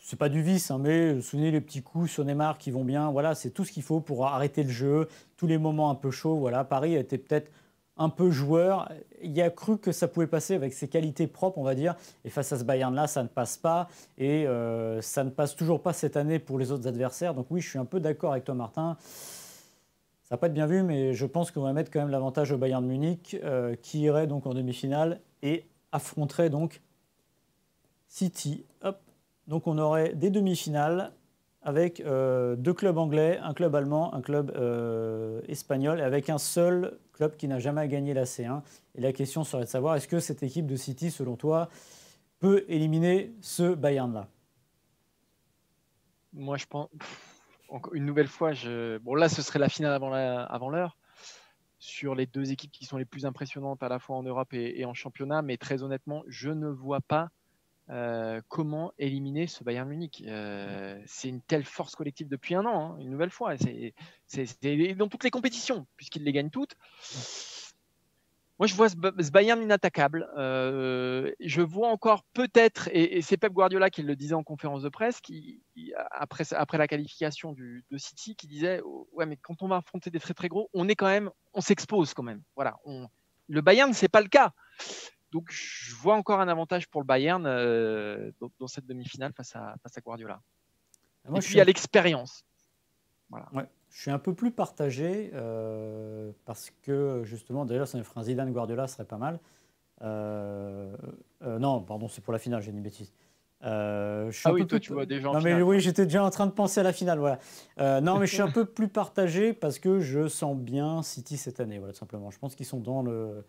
C'est pas du vice, hein, mais vous souvenez les petits coups sur Neymar qui vont bien. Voilà, c'est tout ce qu'il faut pour arrêter le jeu. Tous les moments un peu chauds. Voilà, Paris a été peut-être un peu joueur. Il a cru que ça pouvait passer avec ses qualités propres, on va dire. Et face à ce Bayern-là, ça ne passe pas. Et ça ne passe toujours pas cette année pour les autres adversaires. Donc oui, je suis un peu d'accord avec toi, Martin. Ça va pas être bien vu, mais je pense qu'on va mettre quand même l'avantage au Bayern de Munich, qui irait donc en demi-finale et affronterait donc City. Hop. Donc on aurait des demi-finales avec deux clubs anglais, un club allemand, un club espagnol, avec un seul club qui n'a jamais gagné la C1. Et la question serait de savoir, est-ce que cette équipe de City, selon toi, peut éliminer ce Bayern-là? Moi, je pense, une nouvelle fois, bon là, ce serait la finale avant l'heure, sur les deux équipes qui sont les plus impressionnantes à la fois en Europe et en championnat, mais très honnêtement, je ne vois pas comment éliminer ce Bayern Munich. C'est une telle force collective depuis un an, hein, une nouvelle fois. C'est dans toutes les compétitions, puisqu'ils les gagnent toutes. Moi, je vois ce Bayern inattaquable. Je vois encore peut-être, et c'est Pep Guardiola qui le disait en conférence de presse, après la qualification de City, qui disait ouais, mais quand on va affronter des très très gros, on s'expose quand même. Voilà, le Bayern, c'est pas le cas. Donc, je vois encore un avantage pour le Bayern dans cette demi-finale face à Guardiola. Moi, et puis, il y a l'expérience. Voilà. Ouais, je suis un peu plus partagé parce que, justement, d'ailleurs, ça me ferait un Zidane-Guardiola, ce serait pas mal. Non, pardon, c'est pour la finale, j'ai dit une bêtise. Tu vois déjà en non, finale. Mais oui, j'étais déjà en train de penser à la finale, voilà. Non, mais je suis un peu plus partagé parce que je sens bien City cette année, voilà, tout simplement. Je pense qu'ils sont dans le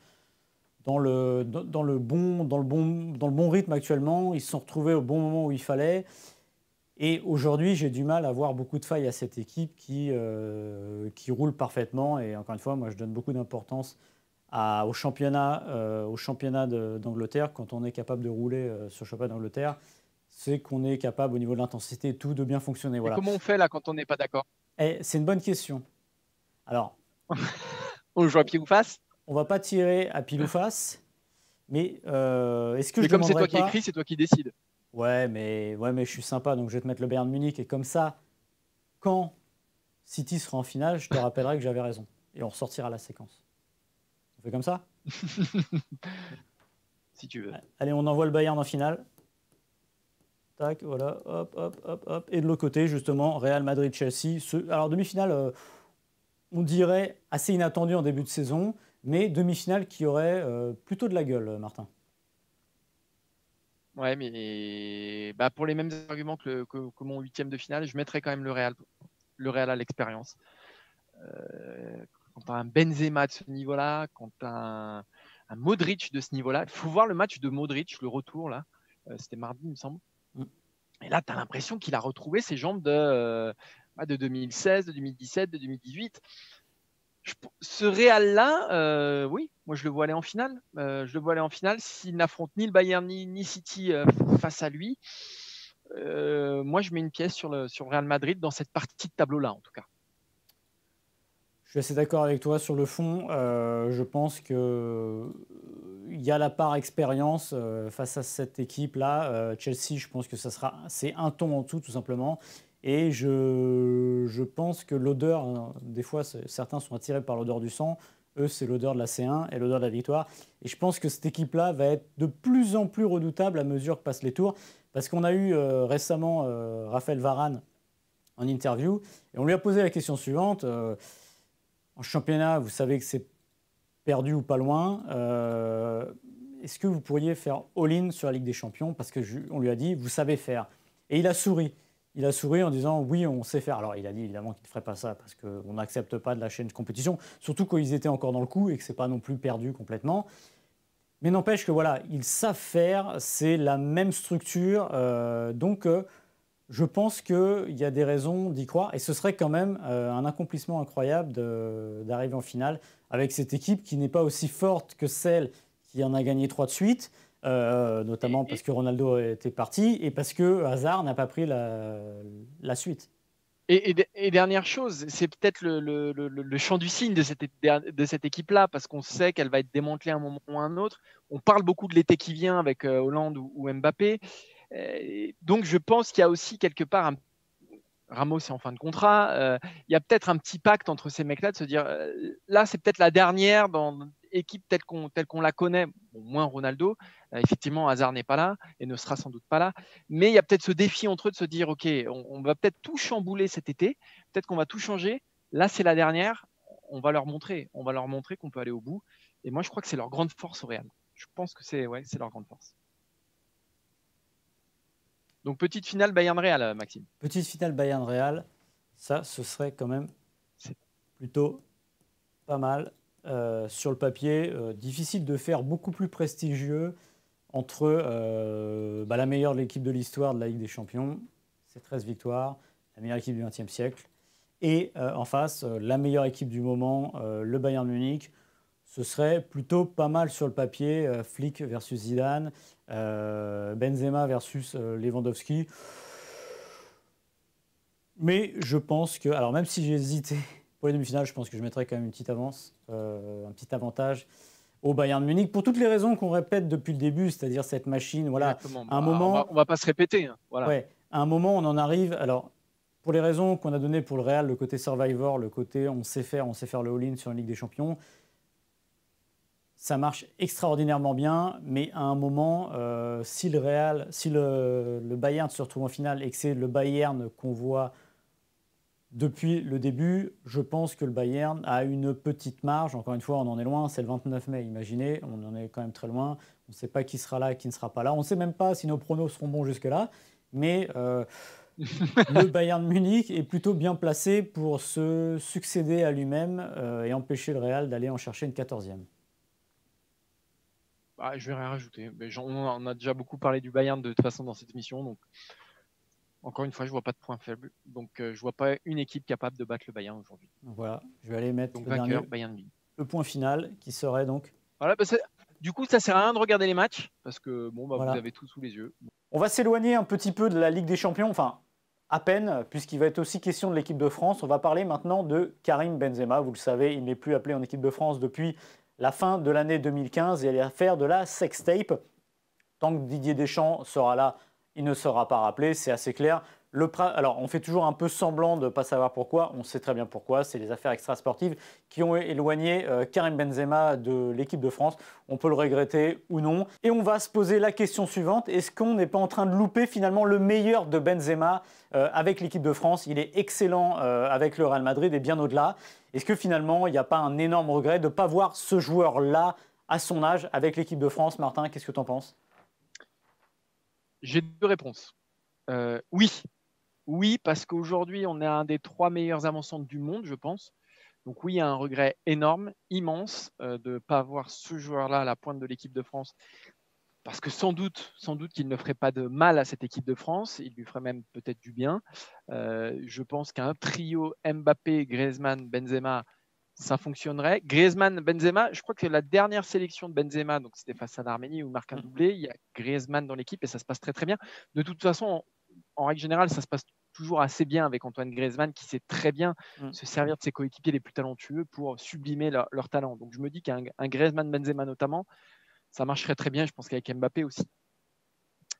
bon rythme actuellement. Ils se sont retrouvés au bon moment où il fallait. Et aujourd'hui, j'ai du mal à voir beaucoup de failles à cette équipe qui roule parfaitement. Et encore une fois, moi, je donne beaucoup d'importance au championnat d'Angleterre. Quand on est capable de rouler sur le championnat d'Angleterre, c'est qu'on est capable, au niveau de l'intensité et tout, de bien fonctionner. Voilà. Et comment on fait là quand on n'est pas d'accord? C'est une bonne question. Alors, on joue à pied ou face? On ne va pas tirer à pile ou face. Mais est-ce que mais je comme c'est toi pas... qui écris, c'est toi qui décides. Ouais, mais je suis sympa, donc je vais te mettre le Bayern de Munich. Et comme ça, quand City sera en finale, je te rappellerai que j'avais raison. Et on ressortira la séquence. On fait comme ça? Si tu veux. Allez, on envoie le Bayern en finale. Tac, voilà, hop, hop, hop, hop. Et de l'autre côté, justement, Real Madrid-Chelsea. Alors, demi-finale, on dirait assez inattendue en début de saison, mais demi-finale qui aurait plutôt de la gueule, Martin. Ouais, mais pour les mêmes arguments que mon huitième de finale, je mettrais quand même le Real à l'expérience. Quand tu as un Benzema de ce niveau-là, quand tu as un Modric de ce niveau-là, il faut voir le match de Modric, le retour, là. C'était mardi, il me semble. Et là, tu as l'impression qu'il a retrouvé ses jambes de 2016, de 2017, de 2018. Ce Real-là, oui, moi je le vois aller en finale. Je le vois aller en finale s'il n'affronte ni le Bayern ni City face à lui. Moi, je mets une pièce sur le Real Madrid dans cette partie de tableau-là, en tout cas. Je suis assez d'accord avec toi sur le fond. Je pense qu'il y a la part expérience face à cette équipe-là. Chelsea, je pense que c'est un ton en tout simplement. Et je pense que l'odeur, hein, des fois, certains sont attirés par l'odeur du sang. Eux, c'est l'odeur de la C1 et l'odeur de la victoire. Et je pense que cette équipe-là va être de plus en plus redoutable à mesure que passent les tours. Parce qu'on a eu récemment Raphaël Varane en interview, et on lui a posé la question suivante. En championnat, vous savez que c'est perdu ou pas loin. Est-ce que vous pourriez faire all-in sur la Ligue des Champions? Parce qu'on lui a dit, vous savez faire. Et il a souri. Il a souri en disant, oui, on sait faire. Alors, il a dit évidemment qu'il ne ferait pas ça parce qu'on n'accepte pas de lâcher une compétition, surtout quand ils étaient encore dans le coup et que ce n'est pas non plus perdu complètement. Mais n'empêche que voilà, ils savent faire, c'est la même structure. Donc, je pense qu'il y a des raisons d'y croire. Et ce serait quand même un accomplissement incroyable d'arriver en finale avec cette équipe qui n'est pas aussi forte que celle qui en a gagné 3 de suite, notamment parce que Ronaldo était parti et parce que Hazard n'a pas pris la suite. Et dernière chose, c'est peut-être le champ du signe de cette équipe-là, parce qu'on sait qu'elle va être démantelée à un moment ou à un autre. On parle beaucoup de l'été qui vient avec Hollande ou Mbappé. Donc je pense qu'il y a aussi quelque part Ramos est en fin de contrat. Il y a peut-être un petit pacte entre ces mecs-là de se dire là, c'est peut-être la dernière dans l'équipe telle qu'on la connaît. Bon, moins Ronaldo. Effectivement, Hazard n'est pas là et ne sera sans doute pas là. Mais il y a peut-être ce défi entre eux de se dire OK, on va peut-être tout chambouler cet été. Peut-être qu'on va tout changer. Là, c'est la dernière. On va leur montrer qu'on peut aller au bout. Et moi, je crois que c'est leur grande force au Real. Je pense que c'est leur grande force. Donc, petite finale Bayern-Real, Maxime. Petite finale Bayern-Real, ça, ce serait quand même plutôt pas mal. Sur le papier, difficile de faire beaucoup plus prestigieux entre la meilleure de l'équipe de l'histoire de la Ligue des Champions, c'est 13 victoires, la meilleure équipe du XXe siècle, et en face, la meilleure équipe du moment, le Bayern Munich. Ce serait plutôt pas mal sur le papier, Flick versus Zidane, Benzema versus Lewandowski. Mais je pense que, alors même si j'ai hésité pour les demi-finales, je pense que je mettrais quand même une petite avance, un petit avantage au Bayern Munich, pour toutes les raisons qu'on répète depuis le début, c'est-à-dire cette machine, voilà. À un moment, on va pas se répéter. Hein, voilà. Ouais, à un moment, on en arrive, alors, pour les raisons qu'on a données pour le Real, le côté Survivor, le côté on sait faire le all-in sur une Ligue des Champions, ça marche extraordinairement bien, mais à un moment, si le Bayern se retrouve en finale et que c'est le Bayern qu'on voit depuis le début, je pense que le Bayern a une petite marge. Encore une fois, on en est loin, c'est le 29 mai, imaginez, on en est quand même très loin. On ne sait pas qui sera là et qui ne sera pas là. On ne sait même pas si nos pronos seront bons jusque-là, mais le Bayern Munich est plutôt bien placé pour se succéder à lui-même et empêcher le Real d'aller en chercher une 14e. Je vais rien rajouter. On a déjà beaucoup parlé du Bayern de toute façon dans cette émission. Donc, encore une fois, je ne vois pas de point faible. Donc, je ne vois pas une équipe capable de battre le Bayern aujourd'hui. Voilà, je vais aller mettre donc, le vainqueur, Bayern Munich. Le point final qui serait donc. Voilà, du coup, ça ne sert à rien de regarder les matchs parce que voilà. Vous avez tout sous les yeux. On va s'éloigner un petit peu de la Ligue des Champions, enfin à peine, puisqu'il va être aussi question de l'équipe de France. On va parler maintenant de Karim Benzema. Vous le savez, il n'est plus appelé en équipe de France depuis la fin de l'année 2015 et il va faire de la sextape. Tant que Didier Deschamps sera là, il ne sera pas rappelé, c'est assez clair. Alors, on fait toujours un peu semblant de ne pas savoir pourquoi. On sait très bien pourquoi. C'est les affaires extrasportives qui ont éloigné Karim Benzema de l'équipe de France. On peut le regretter ou non. Et on va se poser la question suivante. Est-ce qu'on n'est pas en train de louper finalement le meilleur de Benzema avec l'équipe de France? Il est excellent avec le Real Madrid et bien au-delà. Est-ce que finalement, il n'y a pas un énorme regret de ne pas voir ce joueur-là à son âge avec l'équipe de France? Martin, qu'est-ce que tu en penses? J'ai 2 réponses. Oui. Oui, parce qu'aujourd'hui, on est un des 3 meilleurs avant-centres du monde, je pense. Donc oui, il y a un regret énorme, immense, de ne pas avoir ce joueur-là à la pointe de l'équipe de France. Parce que sans doute qu'il ne ferait pas de mal à cette équipe de France. Il lui ferait même peut-être du bien. Je pense qu'un trio Mbappé, Griezmann, Benzema, ça fonctionnerait. Griezmann, Benzema, je crois que la dernière sélection de Benzema, donc c'était face à l'Arménie où il marque un doublé, il y a Griezmann dans l'équipe et ça se passe très très bien. De toute façon, en règle générale, ça se passe toujours assez bien avec Antoine Griezmann qui sait très bien se servir de ses coéquipiers les plus talentueux pour sublimer leur talent. Donc je me dis qu'un Griezmann-Benzema notamment, ça marcherait très bien, je pense qu'avec Mbappé aussi.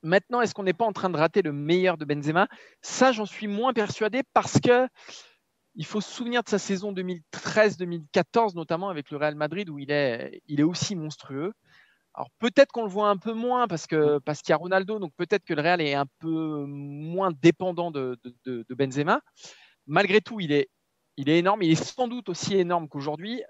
Maintenant, est-ce qu'on n'est pas en train de rater le meilleur de Benzema? Ça, j'en suis moins persuadé parce que il faut se souvenir de sa saison 2013-2014, notamment avec le Real Madrid, où il est aussi monstrueux. Alors peut-être qu'on le voit un peu moins parce qu'il y a Ronaldo, donc peut-être que le Real est un peu moins dépendant de Benzema. Malgré tout, il est énorme. Il est sans doute aussi énorme qu'aujourd'hui.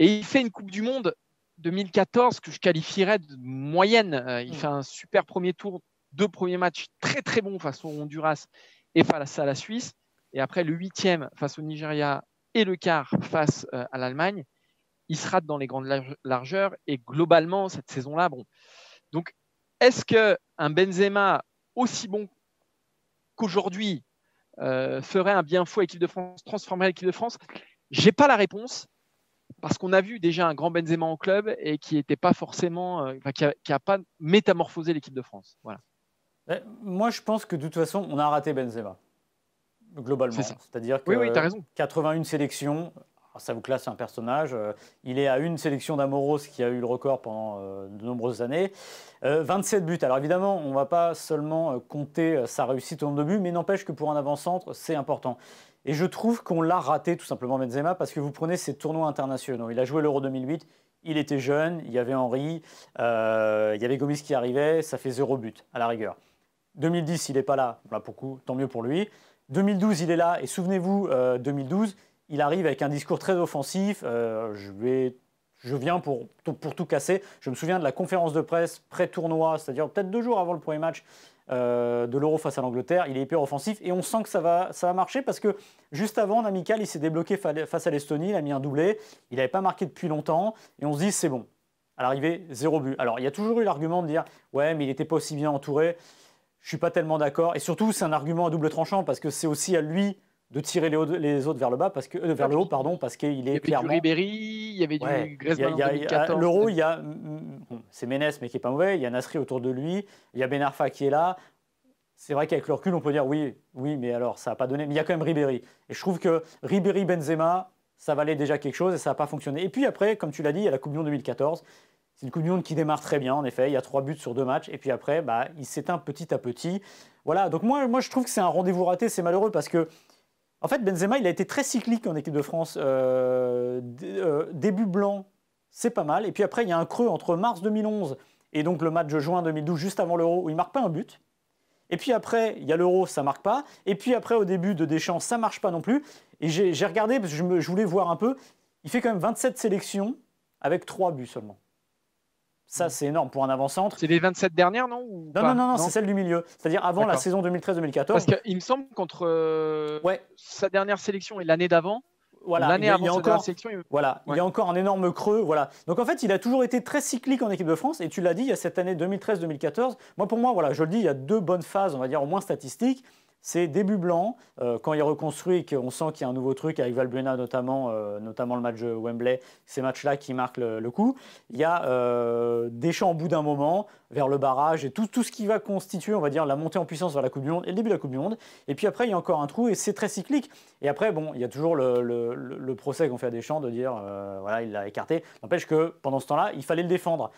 Et il fait une Coupe du Monde 2014 que je qualifierais de moyenne. Il fait un super premier tour, 2 premiers matchs très très bons face au Honduras et face à la Suisse. Et après le 8e face au Nigeria et le quart face à l'Allemagne, il se rate dans les grandes largeurs. Et globalement, cette saison-là, bon. Donc, est-ce qu'un Benzema aussi bon qu'aujourd'hui ferait un bien fou à l'équipe de France, transformerait l'équipe de France? J'ai pas la réponse. Parce qu'on a vu déjà un grand Benzema en club et qui n'était pas forcément, qui a pas métamorphosé l'équipe de France. Voilà. Moi, je pense que de toute façon, on a raté Benzema, globalement. C'est-à-dire que oui, tu as raison. 81 sélections, ça vous classe un personnage. Il est à une sélection d'Amoros qui a eu le record pendant de nombreuses années. 27 buts. Alors évidemment, on ne va pas seulement compter sa réussite au nombre de buts, mais n'empêche que pour un avant-centre, c'est important. Et je trouve qu'on l'a raté tout simplement Benzema parce que vous prenez ces tournois internationaux. Il a joué l'Euro 2008, il était jeune, il y avait Henry, il y avait Gomis qui arrivait, ça fait 0 but à la rigueur. 2010, il n'est pas là, pour le coup, tant mieux pour lui. 2012, il est là, et souvenez-vous, 2012, il arrive avec un discours très offensif. Je viens pour tout casser. Je me souviens de la conférence de presse pré-tournoi, c'est-à-dire peut-être 2 jours avant le premier match de l'Euro face à l'Angleterre. Il est hyper offensif et on sent que ça va marcher parce que juste avant, en amical, il s'est débloqué face à l'Estonie. Il a mis un doublé. Il n'avait pas marqué depuis longtemps et on se dit c'est bon. À l'arrivée, 0 but. Alors il y a toujours eu l'argument de dire ouais, mais il n'était pas aussi bien entouré. Je ne suis pas tellement d'accord. Et surtout, c'est un argument à double tranchant parce que c'est aussi à lui de tirer les autres vers le bas, vers le haut, parce qu'il est clairement. Il y avait du Ribéry, il y avait du Griezmann en 2014. L'Euro, il y a, c'est Ménès, mais qui est pas mauvais. Il y a Nasri autour de lui. Il y a Ben Arfa qui est là. C'est vrai qu'avec le recul, on peut dire oui, mais alors ça n'a pas donné. Mais il y a quand même Ribéry. Et je trouve que Ribéry-Benzema, ça valait déjà quelque chose et ça n'a pas fonctionné. Et puis après, comme tu l'as dit, il y a la Coupe du Monde 2014. C'est une Coupe du Monde qui démarre très bien, en effet. Il y a 3 buts sur 2 matchs. Et puis après, il s'éteint petit à petit. Voilà, donc moi, je trouve que c'est un rendez-vous raté. C'est malheureux parce que, en fait, Benzema, il a été très cyclique en équipe de France. Début blanc, c'est pas mal. Et puis après, il y a un creux entre mars 2011 et donc le match de juin 2012, juste avant l'Euro, où il ne marque pas un but. Et puis après, il y a l'Euro, ça ne marque pas. Et puis après, au début de Deschamps, ça ne marche pas non plus. Et j'ai regardé, parce que je voulais voir un peu. Il fait quand même 27 sélections avec 3 buts seulement. Ça, c'est énorme pour un avant-centre. C'est les 27 dernières, non Non, c'est celle du milieu. C'est-à-dire avant la saison 2013-2014. Parce qu'il me semble qu'entre sa dernière sélection et l'année d'avant, l'année avant sa dernière sélection, il y a encore un énorme creux. Voilà. Donc en fait, il a toujours été très cyclique en équipe de France. Et tu l'as dit, il y a cette année 2013-2014. Pour moi, je le dis, il y a 2 bonnes phases, on va dire au moins statistiques. C'est début blanc, quand il est reconstruit et qu'on sent qu'il y a un nouveau truc avec Valbuena notamment le match de Wembley, ces matchs-là qui marquent le coup. Il y a Deschamps au bout d'un moment, vers le barrage et tout ce qui va constituer, on va dire, la montée en puissance vers la Coupe du Monde et le début de la Coupe du Monde. Et puis après, il y a encore un trou et c'est très cyclique. Et après, il y a toujours le procès qu'on fait à Deschamps de dire, il l'a écarté. N'empêche que pendant ce temps-là, il fallait le défendre.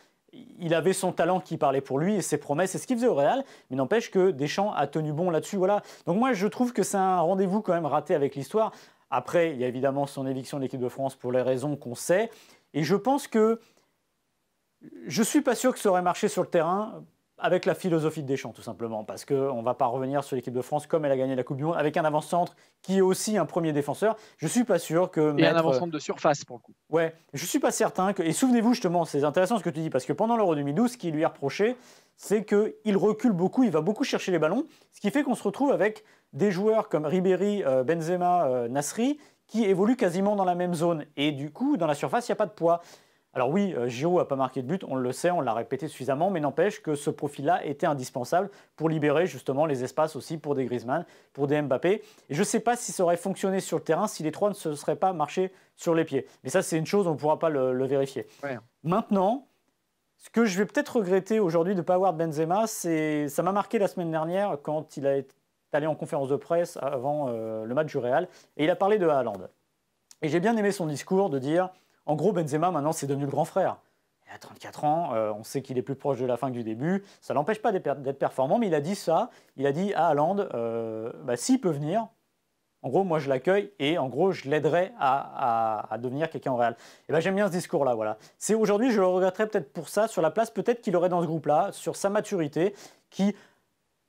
Il avait son talent qui parlait pour lui et ses promesses, c'est ce qu'il faisait au Real, mais n'empêche que Deschamps a tenu bon là-dessus. Voilà. Donc moi, je trouve que c'est un rendez-vous quand même raté avec l'histoire. Après, il y a évidemment son éviction de l'équipe de France pour les raisons qu'on sait. Et je pense que je ne suis pas sûr que ça aurait marché sur le terrain avec la philosophie de Deschamps, tout simplement, parce qu'on ne va pas revenir sur l'équipe de France comme elle a gagné la Coupe du Monde, avec un avant-centre qui est aussi un premier défenseur. Je ne suis pas sûr que... Et un avant-centre de surface, pour le coup. Ouais, je ne suis pas certain que... Et souvenez-vous, justement, c'est intéressant ce que tu dis, parce que pendant l'Euro 2012, ce qui lui est reproché, c'est qu'il recule beaucoup, il va beaucoup chercher les ballons, ce qui fait qu'on se retrouve avec des joueurs comme Ribéry, Benzema, Nasri, qui évoluent quasiment dans la même zone. Et du coup, dans la surface, il n'y a pas de poids. Alors oui, Giroud n'a pas marqué de but, on le sait, on l'a répété suffisamment, mais n'empêche que ce profil-là était indispensable pour libérer justement les espaces aussi pour des Griezmann, pour des Mbappé. Et je ne sais pas si ça aurait fonctionné sur le terrain si les 3 ne se seraient pas marchés sur les pieds. Mais ça, c'est une chose, on ne pourra pas le vérifier. Ouais. Maintenant, ce que je vais peut-être regretter aujourd'hui de ne pas avoir de Benzema, ça m'a marqué la semaine dernière quand il a été allé en conférence de presse avant le match du Real, et il a parlé de Haaland. Et j'ai bien aimé son discours de dire... En gros, Benzema, maintenant, c'est devenu le grand frère. Il a 34 ans, on sait qu'il est plus proche de la fin que du début. Ça ne l'empêche pas d'être performant, mais il a dit ça. Il a dit à Haaland, s'il peut venir, En gros, moi, je l'accueille et en gros, je l'aiderai à devenir quelqu'un au Real. Et ben, j'aime bien ce discours-là. Voilà. C'est aujourd'hui, je le regretterais peut-être pour ça, sur la place peut-être qu'il aurait dans ce groupe-là, sur sa maturité, qui.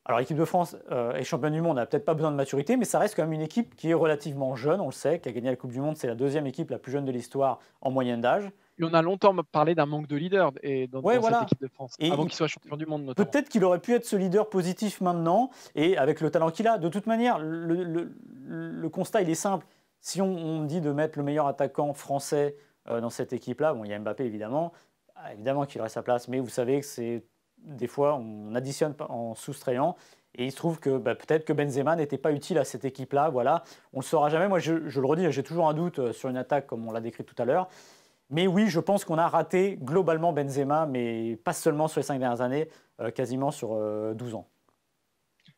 Alors, l'équipe de France est championne du monde, n'a peut-être pas besoin de maturité, mais ça reste quand même une équipe qui est relativement jeune, on le sait, qui a gagné la Coupe du Monde. C'est la deuxième équipe la plus jeune de l'histoire en moyenne d'âge. Et on a longtemps parlé d'un manque de leader dans voilà. cette équipe de France, Et avant qu'il soit champion du monde notamment. Peut-être qu'il aurait pu être ce leader positif maintenant, et avec le talent qu'il a. De toute manière, le constat, il est simple. Si on dit de mettre le meilleur attaquant français dans cette équipe-là, bon, il y a Mbappé évidemment, évidemment qu'il aurait sa place, mais vous savez que c'est des fois, on additionne en soustrayant. Et il se trouve que peut-être que Benzema n'était pas utile à cette équipe-là. Voilà. On ne le saura jamais. Moi, je le redis, j'ai toujours un doute sur une attaque comme on l'a décrit tout à l'heure. Mais oui, je pense qu'on a raté globalement Benzema, mais pas seulement sur les 5 dernières années, quasiment sur 12 ans.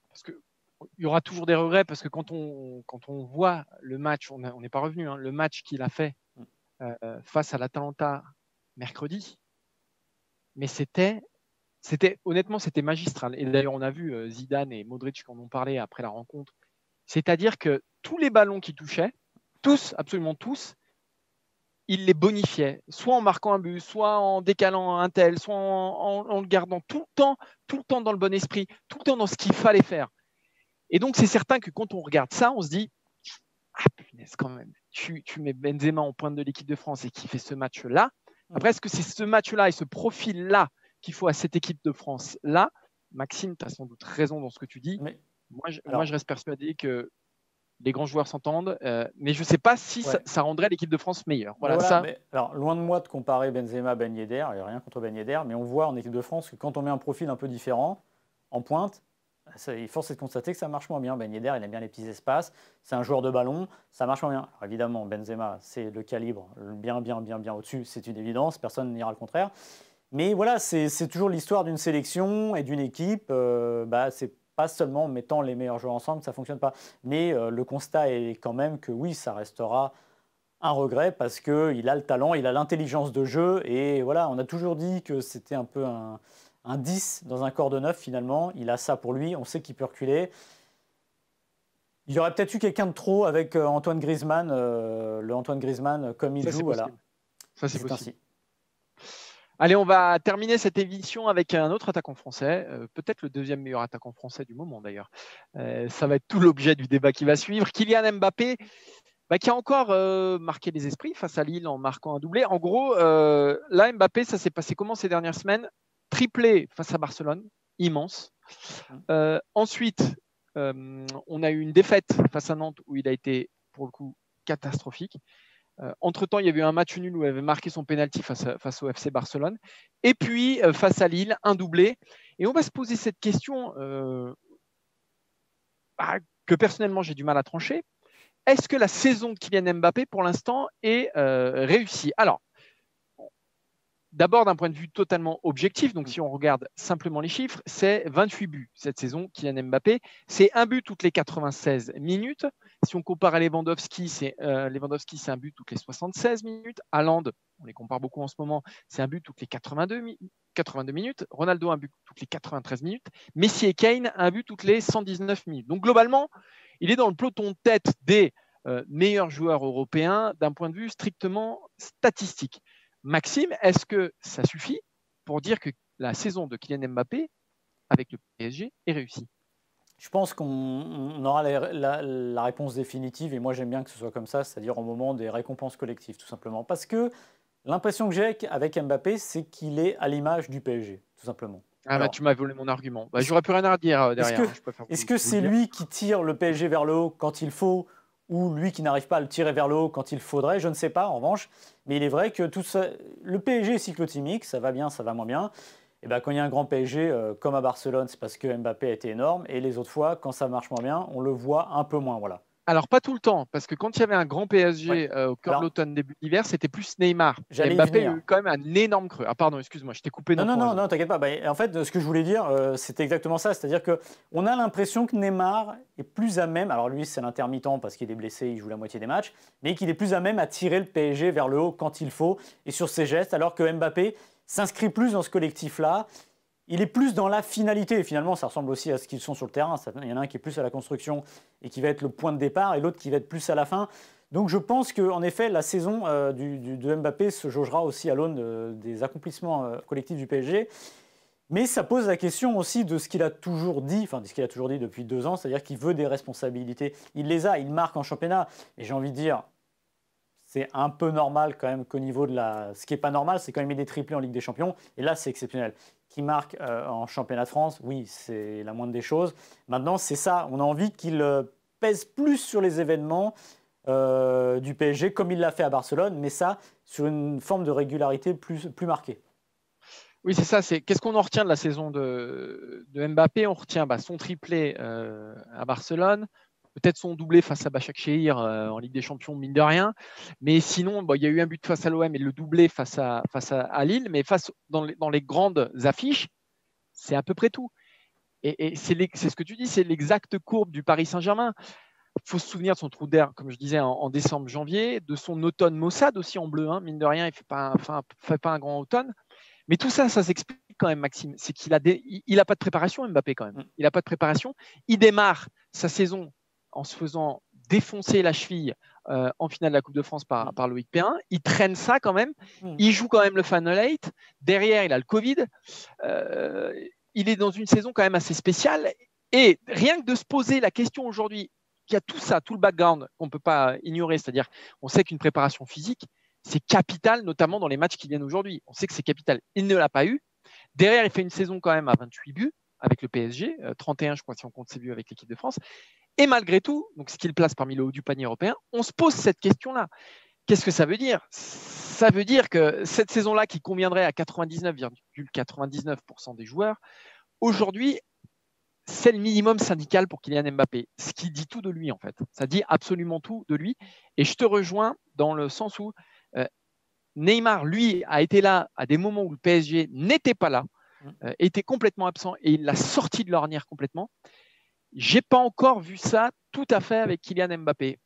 Parce qu'il y aura toujours des regrets, parce que quand on voit le match, on n'est pas revenu, hein, le match qu'il a fait face à l'Atalanta mercredi, mais honnêtement, c'était magistral. Et d'ailleurs, on a vu Zidane et Modric qui en ont parlé après la rencontre. C'est-à-dire que tous les ballons qu'il touchait, tous, absolument tous, il les bonifiait, soit en marquant un but, soit en décalant un tel, soit en le gardant tout le temps dans le bon esprit, tout le temps dans ce qu'il fallait faire. Et donc, c'est certain que quand on regarde ça, on se dit ah, punaise, quand même, tu mets Benzema en pointe de l'équipe de France et qui fait ce match-là. Après, est-ce que c'est ce match-là et ce profil-là qu'il faut à cette équipe de France-là? Maxime, tu as sans doute raison dans ce que tu dis. Mais moi, je reste persuadé que les grands joueurs s'entendent, mais je ne sais pas si ça rendrait l'équipe de France meilleure. Alors, loin de moi de comparer Benzema à Ben Yedder, il n'y a rien contre Ben Yedder, mais on voit en équipe de France que quand on met un profil un peu différent, en pointe, force est de constater que ça marche moins bien. Ben Yedder, il aime bien les petits espaces, c'est un joueur de ballon, ça marche moins bien. Alors, évidemment, Benzema, c'est le calibre bien au-dessus, c'est une évidence, personne n'ira le contraire. Mais voilà, c'est toujours l'histoire d'une sélection et d'une équipe. C'est pas seulement en mettant les meilleurs joueurs ensemble que ça ne fonctionne pas. Mais le constat est quand même que oui, ça restera un regret parce qu'il a le talent, il a l'intelligence de jeu. Et voilà, on a toujours dit que c'était un peu un 10 dans un corps de 9 finalement. Il a ça pour lui, on sait qu'il peut reculer. Il y aurait peut-être eu quelqu'un de trop avec Antoine Griezmann, le Antoine Griezmann comme il joue. Voilà. Ça, c'est possible. Ainsi. Allez, on va terminer cette émission avec un autre attaquant français, peut-être le deuxième meilleur attaquant français du moment d'ailleurs. Ça va être tout l'objet du débat qui va suivre. Kylian Mbappé, qui a encore marqué les esprits face à Lille en marquant un doublé. En gros, là, Mbappé, ça s'est passé comment ces dernières semaines? Triplé face à Barcelone, immense. Ensuite, on a eu une défaite face à Nantes où il a été, pour le coup, catastrophique. Entre-temps, il y avait eu un match nul où il avait marqué son pénalty face au FC Barcelone. Et puis, face à Lille, un doublé. Et on va se poser cette question que personnellement, j'ai du mal à trancher. Est-ce que la saison de Kylian Mbappé, pour l'instant, est réussie? Alors, d'abord, d'un point de vue totalement objectif, donc si on regarde simplement les chiffres, c'est 28 buts cette saison, Kylian Mbappé. C'est un but toutes les 96 minutes. Si on compare à Lewandowski, c'est un but toutes les 76 minutes. Haaland, on les compare beaucoup en ce moment, c'est un but toutes les 82 minutes. Ronaldo, un but toutes les 93 minutes. Messi et Kane, un but toutes les 119 minutes. Donc globalement, il est dans le peloton de tête des meilleurs joueurs européens d'un point de vue strictement statistique. Maxime, est-ce que ça suffit pour dire que la saison de Kylian Mbappé avec le PSG est réussie? Je pense qu'on aura la réponse définitive, et moi j'aime bien que ce soit comme ça, c'est-à-dire au moment des récompenses collectives, tout simplement. Parce que l'impression que j'ai avec Mbappé, c'est qu'il est à l'image du PSG, tout simplement. Alors, tu m'as volé mon argument. J'aurais plus rien à dire derrière. Est-ce que c'est lui qui tire le PSG vers le haut quand il faut, ou lui qui n'arrive pas à le tirer vers le haut quand il faudrait? Je ne sais pas, en revanche. Mais il est vrai que le PSG est cyclotimique, ça va bien, ça va moins bien. Et quand il y a un grand PSG, comme à Barcelone, c'est parce que Mbappé a été énorme. Et les autres fois, quand ça marche moins bien, on le voit un peu moins. Voilà. Alors, pas tout le temps, parce que quand il y avait un grand PSG au cœur de l'automne, début d'hiver, c'était plus Neymar. Mbappé a eu quand même un énorme creux. Ah pardon, excuse-moi, je t'ai coupé. Non, t'inquiète pas. En fait, ce que je voulais dire, c'était exactement ça. C'est-à-dire qu'on a l'impression que Neymar est plus à même, alors lui c'est l'intermittent parce qu'il est blessé, il joue la moitié des matchs, mais qu'il est plus à même à tirer le PSG vers le haut quand il faut, et sur ses gestes, alors que Mbappé s'inscrit plus dans ce collectif-là. il est plus dans la finalité. Finalement, ça ressemble aussi à ce qu'ils sont sur le terrain. Il y en a un qui est plus à la construction et qui va être le point de départ, et l'autre qui va être plus à la fin. Donc je pense qu'en effet, la saison de Mbappé se jaugera aussi à l'aune des accomplissements collectifs du PSG. Mais ça pose la question aussi de ce qu'il a toujours dit, enfin de ce qu'il a toujours dit depuis 2 ans, c'est-à-dire qu'il veut des responsabilités. Il les a, il marque en championnat. Et j'ai envie de dire, c'est un peu normal quand même qu'au niveau de la... Ce qui n'est pas normal, c'est quand il met des triplés en Ligue des Champions. Et là, c'est exceptionnel. Qui marque en championnat de France, oui, c'est la moindre des choses. Maintenant, c'est ça. On a envie qu'il pèse plus sur les événements du PSG, comme il l'a fait à Barcelone, mais ça, sur une forme de régularité plus marquée. Oui, c'est ça. Qu'est-ce qu'on en retient de la saison de Mbappé? On retient son triplé à Barcelone, peut-être son doublé face à Başakşehir en Ligue des Champions, mine de rien. Mais sinon, il y a eu un but face à l'OM et le doublé face à Lille. Mais dans les grandes affiches, c'est à peu près tout. Et c'est ce que tu dis, c'est l'exacte courbe du Paris Saint-Germain. Il faut se souvenir de son trou d'air, comme je disais, en décembre-janvier, de son automne maussade aussi en bleu. Mine de rien, il ne fait pas un grand automne. Mais tout ça, ça s'explique quand même, Maxime. C'est qu'il a pas de préparation, Mbappé, quand même. Il n'a pas de préparation. Il démarre sa saison en se faisant défoncer la cheville en finale de la Coupe de France par Loïc Perrin. Il traîne ça quand même. Il joue quand même le Final 8. Derrière, il a le Covid. Il est dans une saison quand même assez spéciale. Et rien que de se poser la question aujourd'hui, qu'il y a tout ça, tout le background qu'on ne peut pas ignorer, c'est-à-dire on sait qu'une préparation physique, c'est capital, notamment dans les matchs qui viennent aujourd'hui. On sait que c'est capital. Il ne l'a pas eu. Derrière, il fait une saison quand même à 28 buts avec le PSG, 31, je crois, si on compte ses buts avec l'équipe de France. Et malgré tout, donc ce qui le place parmi le haut du panier européen, on se pose cette question-là. Qu'est-ce que ça veut dire? Ça veut dire que cette saison-là, qui conviendrait à 99,99% des joueurs, aujourd'hui, c'est le minimum syndical pour Kylian Mbappé. Ce qui dit tout de lui, en fait. Ça dit absolument tout de lui. Et je te rejoins dans le sens où Neymar, lui, a été là à des moments où le PSG n'était pas là, était complètement absent, et il l'a sorti de l'ornière complètement. J'ai pas encore vu ça tout à fait avec Kylian Mbappé.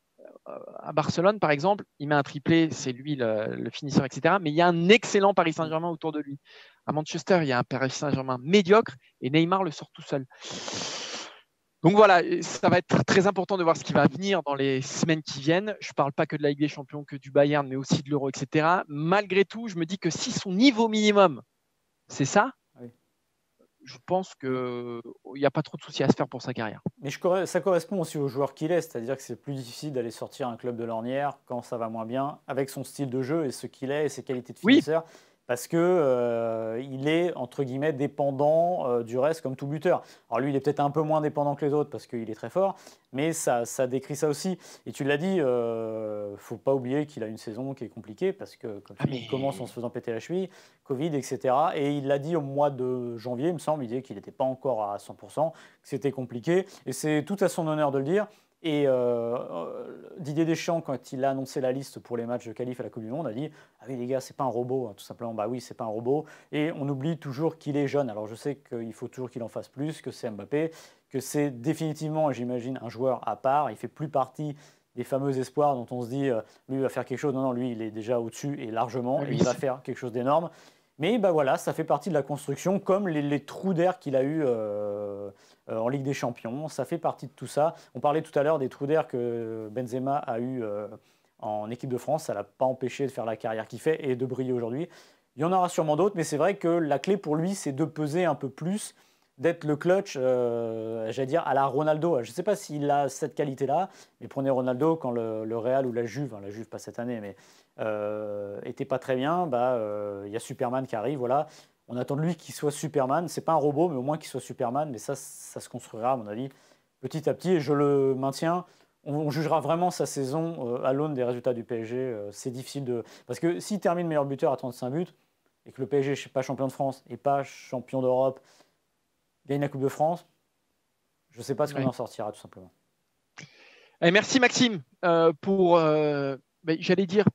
À Barcelone, par exemple, il met un triplé, c'est lui le finisseur, etc. Mais il y a un excellent Paris Saint-Germain autour de lui. À Manchester, il y a un Paris Saint-Germain médiocre et Neymar le sort tout seul. Donc voilà, ça va être très important de voir ce qui va venir dans les semaines qui viennent. Je ne parle pas que de la Ligue des Champions, que du Bayern, mais aussi de l'Euro, etc. Malgré tout, je me dis que si son niveau minimum, c'est ça, oui, je pense qu'il n'y a pas trop de soucis à se faire pour sa carrière. Mais ça correspond aussi au joueur qu'il est, c'est-à-dire que c'est plus difficile d'aller sortir un club de l'ornière quand ça va moins bien, avec son style de jeu et ce qu'il est et ses qualités de finisseur. Oui. Parce qu'il est, entre guillemets, dépendant du reste comme tout buteur. Alors lui, il est peut-être un peu moins dépendant que les autres parce qu'il est très fort, mais ça décrit ça aussi. Et tu l'as dit, il ne faut pas oublier qu'il a une saison qui est compliquée parce que comme il commence en se faisant péter la cheville, Covid, etc. Et il l'a dit au mois de janvier, il me semble, il disait qu'il n'était pas encore à 100%, que c'était compliqué. Et c'est tout à son honneur de le dire. Et Didier Deschamps, quand il a annoncé la liste pour les matchs de qualif à la Coupe du Monde, a dit « Ah oui les gars, c'est pas un robot, hein, tout simplement. » Bah oui, c'est pas un robot. Et on oublie toujours qu'il est jeune. Alors je sais qu'il faut toujours qu'il en fasse plus, que c'est Mbappé, que c'est définitivement, j'imagine, un joueur à part. Il fait plus partie des fameux espoirs dont on se dit « Lui, il va faire quelque chose. » Non, lui, il est déjà au-dessus et largement. Oui, et il va faire quelque chose d'énorme. Mais bah voilà, ça fait partie de la construction, comme les trous d'air qu'il a eu en Ligue des Champions. Ça fait partie de tout ça. On parlait tout à l'heure des trous d'air que Benzema a eu en équipe de France. Ça ne l'a pas empêché de faire la carrière qu'il fait et de briller aujourd'hui. Il y en aura sûrement d'autres, mais c'est vrai que la clé pour lui, c'est de peser un peu plus, d'être le clutch, j'allais dire, à la Ronaldo. Je ne sais pas s'il a cette qualité-là, mais prenez Ronaldo quand le Real ou la Juve pas cette année, mais était pas très bien, y a Superman qui arrive, voilà. On attend de lui qu'il soit Superman. C'est pas un robot, mais au moins qu'il soit Superman. Mais ça se construira, à mon avis, petit à petit. Et je le maintiens. On jugera vraiment sa saison à l'aune des résultats du PSG. C'est difficile de... Parce que s'il termine meilleur buteur à 35 buts, et que le PSG n'est pas champion de France et pas champion d'Europe, gagne la Coupe de France, je ne sais pas ce qu'on en sortira, tout simplement. Et merci, Maxime, pour... j'allais dire...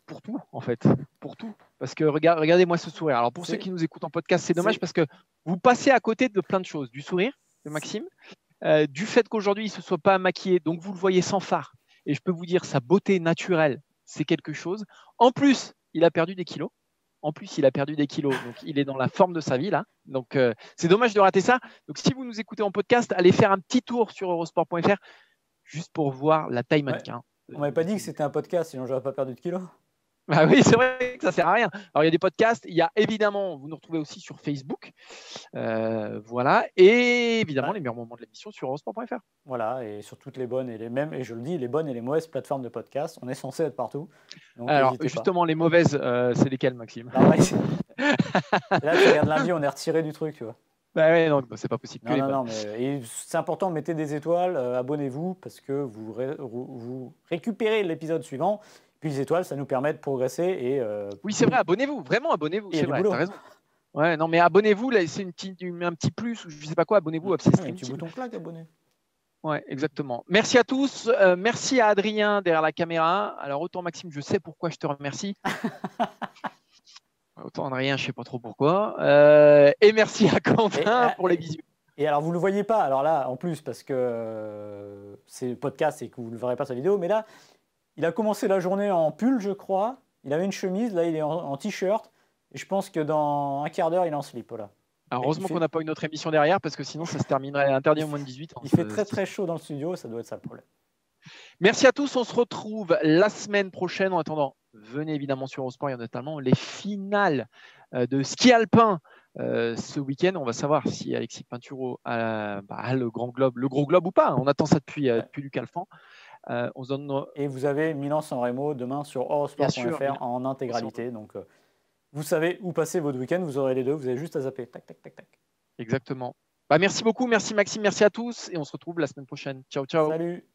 pour tout, en fait. Pour tout. Parce que regardez-moi ce sourire. Alors, pour ceux qui nous écoutent en podcast, c'est dommage parce que vous passez à côté de plein de choses. Du sourire de Maxime, du fait qu'aujourd'hui, il ne se soit pas maquillé, donc vous le voyez sans fard. Et je peux vous dire, sa beauté naturelle, c'est quelque chose. En plus, il a perdu des kilos. En plus, il a perdu des kilos, donc il est dans la forme de sa vie là. Donc c'est dommage de rater ça. Donc si vous nous écoutez en podcast, allez faire un petit tour sur eurosport.fr juste pour voir la taille mannequin. On m'avait pas dit que c'était un podcast, sinon j'aurais pas perdu de kilos. Ah oui, c'est vrai que ça sert à rien. Alors il y a des podcasts, il y a évidemment, vous nous retrouvez aussi sur Facebook, voilà, et évidemment les meilleurs moments de l'émission sur eurosport.fr. Voilà, et sur toutes les bonnes et les mêmes, et je le dis, les bonnes et les mauvaises plateformes de podcast. On est censé être partout. Donc alors justement, les mauvaises, c'est lesquelles, Maxime? Là, tu regardes lundi, on est retiré du truc, tu vois. Bah ouais, non, c'est pas possible. Non, mais c'est important, mettez des étoiles, abonnez-vous, parce que vous récupérez l'épisode suivant. Puis les étoiles, ça nous permet de progresser. Et, oui, c'est vrai, abonnez-vous, vraiment abonnez-vous, c'est vrai, t'as raison. Ouais, non, mais abonnez-vous, là, c'est un petit plus, ou je sais pas quoi, abonnez-vous. C'est un petit bouton claque, abonné. Ouais, exactement. Merci à tous. Merci à Adrien derrière la caméra. Alors, autant Maxime, je sais pourquoi je te remercie. Autant Adrien, je sais pas trop pourquoi. Et merci à Quentin pour les visuels. Et alors, vous ne le voyez pas, alors là, en plus, parce que c'est le podcast et que vous ne verrez pas sa vidéo, mais là, il a commencé la journée en pull, je crois. Il avait une chemise, là, il est en t-shirt. Et je pense que dans un quart d'heure, il est en slip, voilà. Alors, heureusement qu'on n'a pas une autre émission derrière, parce que sinon, ça se terminerait interdit au moins de 18 ans. Il fait très, très chaud dans le studio, ça doit être ça le problème. Merci à tous, on se retrouve la semaine prochaine. En attendant, venez évidemment sur Eurosport, il y a notamment les finales de ski alpin ce week-end. On va savoir si Alexis Pinturo a le gros globe ou pas. On attend ça depuis Luc Alphand. On se donne... Et vous avez Milan-San Remo demain sur eurosport.fr en intégralité. Donc, vous savez où passer votre week-end, vous aurez les deux, vous avez juste à zapper. Tac, tac, tac, tac. Exactement. Merci beaucoup, merci Maxime, merci à tous et on se retrouve la semaine prochaine. Ciao, ciao. Salut.